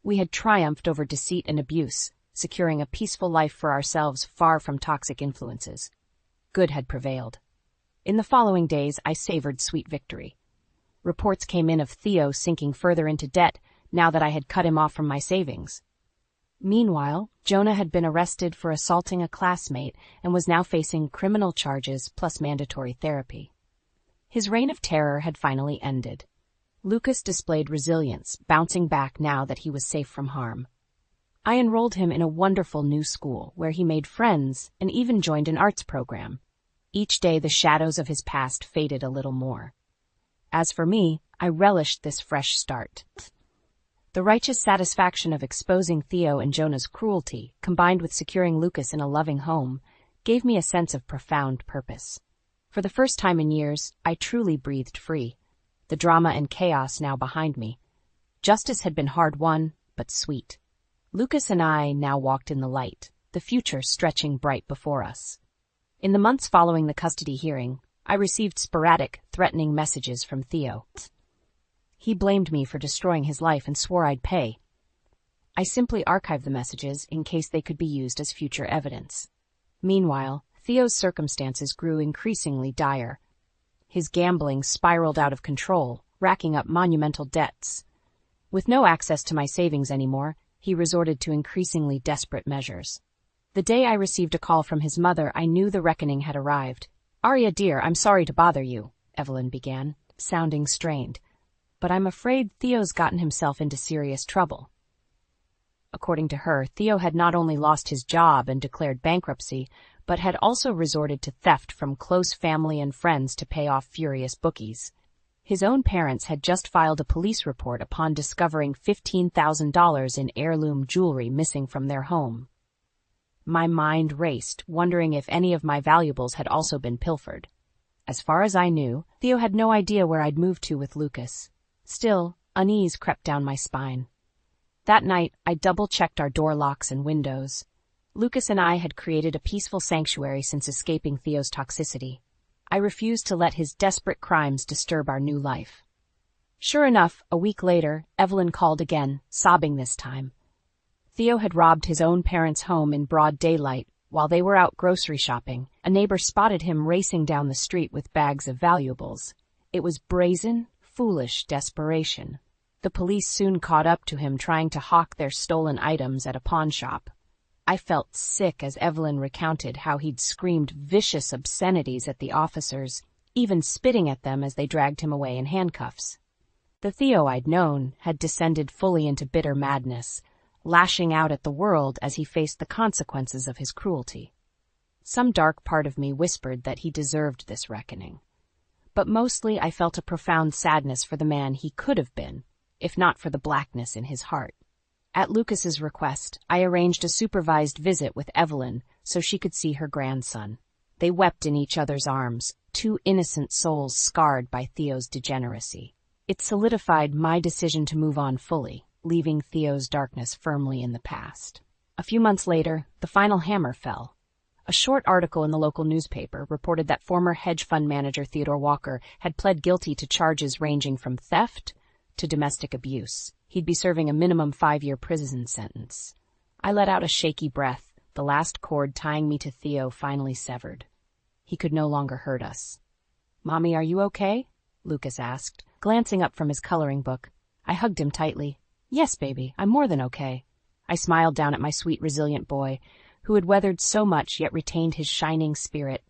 We had triumphed over deceit and abuse, securing a peaceful life for ourselves far from toxic influences. Good had prevailed. In the following days, I savored sweet victory. Reports came in of Theo sinking further into debt now that I had cut him off from my savings. Meanwhile, Jonah had been arrested for assaulting a classmate and was now facing criminal charges plus mandatory therapy. His reign of terror had finally ended. Lucas displayed resilience, bouncing back now that he was safe from harm. I enrolled him in a wonderful new school where he made friends and even joined an arts program. Each day the shadows of his past faded a little more. As for me, I relished this fresh start. The righteous satisfaction of exposing Theo and Jonah's cruelty, combined with securing Lucas in a loving home, gave me a sense of profound purpose. For the first time in years, I truly breathed free, the drama and chaos now behind me. Justice had been hard won, but sweet. Lucas and I now walked in the light, the future stretching bright before us. In the months following the custody hearing, I received sporadic, threatening messages from Theo. He blamed me for destroying his life and swore I'd pay. I simply archived the messages in case they could be used as future evidence. Meanwhile, Theo's circumstances grew increasingly dire. His gambling spiraled out of control, racking up monumental debts. With no access to my savings anymore, he resorted to increasingly desperate measures. The day I received a call from his mother, I knew the reckoning had arrived. "Arya, dear, I'm sorry to bother you," Evelyn began, sounding strained. "But I'm afraid Theo's gotten himself into serious trouble." According to her, Theo had not only lost his job and declared bankruptcy, but had also resorted to theft from close family and friends to pay off furious bookies. His own parents had just filed a police report upon discovering $15,000 in heirloom jewelry missing from their home. My mind raced, wondering if any of my valuables had also been pilfered. As far as I knew, Theo had no idea where I'd moved to with Lucas. Still, unease crept down my spine. That night, I double-checked our door locks and windows. Lucas and I had created a peaceful sanctuary since escaping Theo's toxicity. I refused to let his desperate crimes disturb our new life. Sure enough, a week later, Evelyn called again, sobbing this time. Theo had robbed his own parents' home in broad daylight. While they were out grocery shopping, a neighbor spotted him racing down the street with bags of valuables. It was brazen, foolish desperation. The police soon caught up to him trying to hawk their stolen items at a pawn shop. I felt sick as Evelyn recounted how he'd screamed vicious obscenities at the officers, even spitting at them as they dragged him away in handcuffs. The Theo I'd known had descended fully into bitter madness, lashing out at the world as he faced the consequences of his cruelty. Some dark part of me whispered that he deserved this reckoning. But mostly I felt a profound sadness for the man he could have been, if not for the blackness in his heart. At Lucas's request, I arranged a supervised visit with Evelyn so she could see her grandson. They wept in each other's arms, two innocent souls scarred by Theo's degeneracy. It solidified my decision to move on fully, leaving Theo's darkness firmly in the past. A few months later, the final hammer fell. A short article in the local newspaper reported that former hedge fund manager Theodore Walker had pled guilty to charges ranging from theft to domestic abuse. He'd be serving a minimum 5-year prison sentence. I let out a shaky breath, the last cord tying me to Theo finally severed. He could no longer hurt us. "Mommy, are you okay?" Lucas asked, glancing up from his coloring book. I hugged him tightly. "Yes, baby, I'm more than okay." I smiled down at my sweet, resilient boy, who had weathered so much yet retained his shining spirit.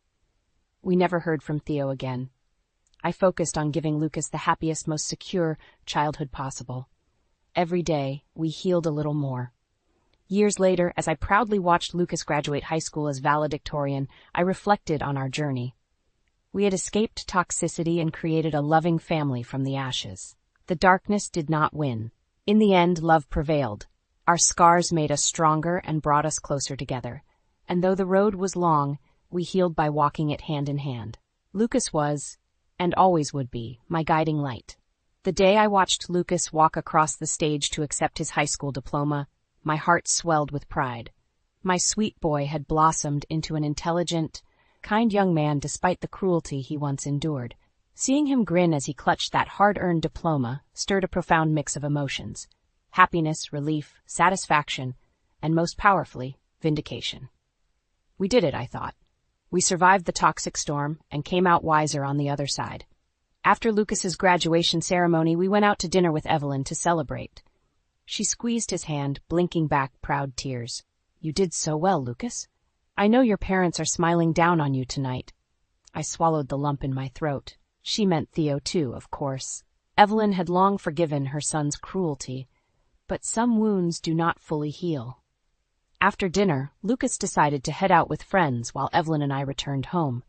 We never heard from Theo again. I focused on giving Lucas the happiest, most secure childhood possible. Every day, we healed a little more. Years later, as I proudly watched Lucas graduate high school as valedictorian, I reflected on our journey. We had escaped toxicity and created a loving family from the ashes. The darkness did not win. In the end, love prevailed. Our scars made us stronger and brought us closer together. And though the road was long, we healed by walking it hand in hand. Lucas was, and always would be, my guiding light. The day I watched Lucas walk across the stage to accept his high school diploma, my heart swelled with pride. My sweet boy had blossomed into an intelligent, kind young man despite the cruelty he once endured. Seeing him grin as he clutched that hard-earned diploma stirred a profound mix of emotions: happiness, relief, satisfaction, and most powerfully, vindication. We did it, I thought. We survived the toxic storm and came out wiser on the other side. After Lucas's graduation ceremony, we went out to dinner with Evelyn to celebrate. She squeezed his hand, blinking back proud tears. "You did so well, Lucas. I know your parents are smiling down on you tonight." I swallowed the lump in my throat. She meant Theo too, of course. Evelyn had long forgiven her son's cruelty, but some wounds do not fully heal. After dinner, Lucas decided to head out with friends while Evelyn and I returned home.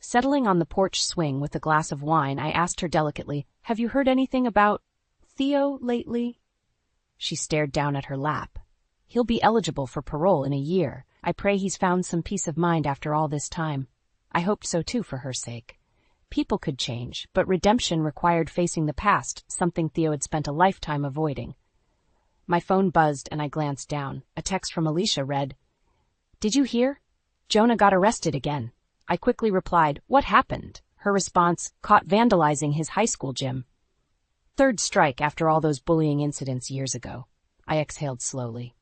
Settling on the porch swing with a glass of wine, I asked her delicately, "Have you heard anything about Theo lately?" She stared down at her lap. "He'll be eligible for parole in a year. I pray he's found some peace of mind after all this time." I hoped so too for her sake. People could change, but redemption required facing the past, something Theo had spent a lifetime avoiding. My phone buzzed and I glanced down. A text from Alicia read, "Did you hear? Jonah got arrested again." I quickly replied, "What happened?" Her response, "Caught vandalizing his high school gym." Third strike after all those bullying incidents years ago. I exhaled slowly.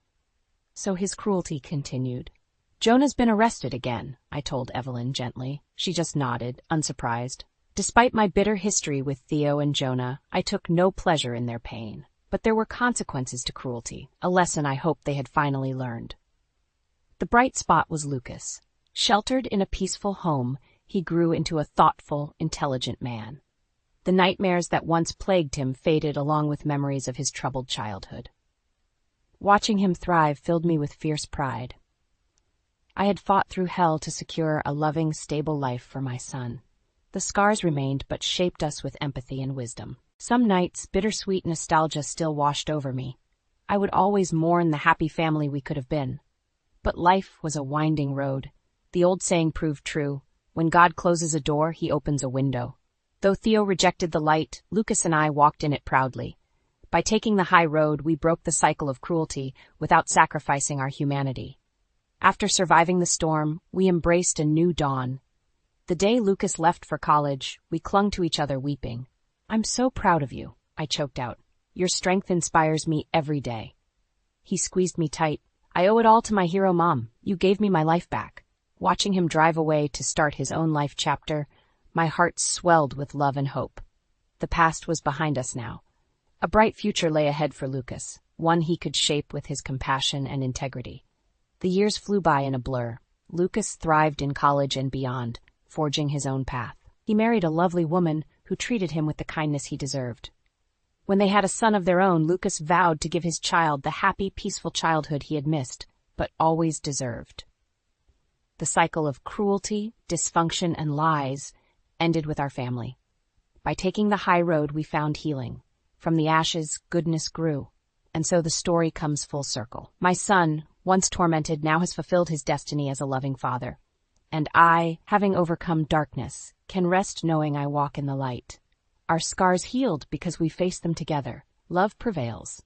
So his cruelty continued. Jonah's been arrested again, I told Evelyn gently. She just nodded, unsurprised. Despite my bitter history with Theo and Jonah, I took no pleasure in their pain. But there were consequences to cruelty, a lesson I hoped they had finally learned. The bright spot was Lucas. Sheltered in a peaceful home, he grew into a thoughtful, intelligent man. The nightmares that once plagued him faded along with memories of his troubled childhood. Watching him thrive filled me with fierce pride. I had fought through hell to secure a loving, stable life for my son. The scars remained but shaped us with empathy and wisdom. Some nights, bittersweet nostalgia still washed over me. I would always mourn the happy family we could have been. But life was a winding road. The old saying proved true. When God closes a door, he opens a window. Though Theo rejected the light, Lucas and I walked in it proudly. By taking the high road, we broke the cycle of cruelty without sacrificing our humanity. After surviving the storm, we embraced a new dawn. The day Lucas left for college, we clung to each other weeping. "I'm so proud of you," I choked out. "Your strength inspires me every day." He squeezed me tight. "I owe it all to my hero mom. You gave me my life back." Watching him drive away to start his own life chapter, my heart swelled with love and hope. The past was behind us now. A bright future lay ahead for Lucas, one he could shape with his compassion and integrity. The years flew by in a blur. Lucas thrived in college and beyond, forging his own path. He married a lovely woman who treated him with the kindness he deserved. When they had a son of their own, Lucas vowed to give his child the happy, peaceful childhood he had missed, but always deserved. The cycle of cruelty, dysfunction, and lies ended with our family. By taking the high road, we found healing. From the ashes, goodness grew. And so the story comes full circle. My son, once tormented, now has fulfilled his destiny as a loving father. And I, having overcome darkness, can rest knowing I walk in the light. Our scars healed because we faced them together. Love prevails.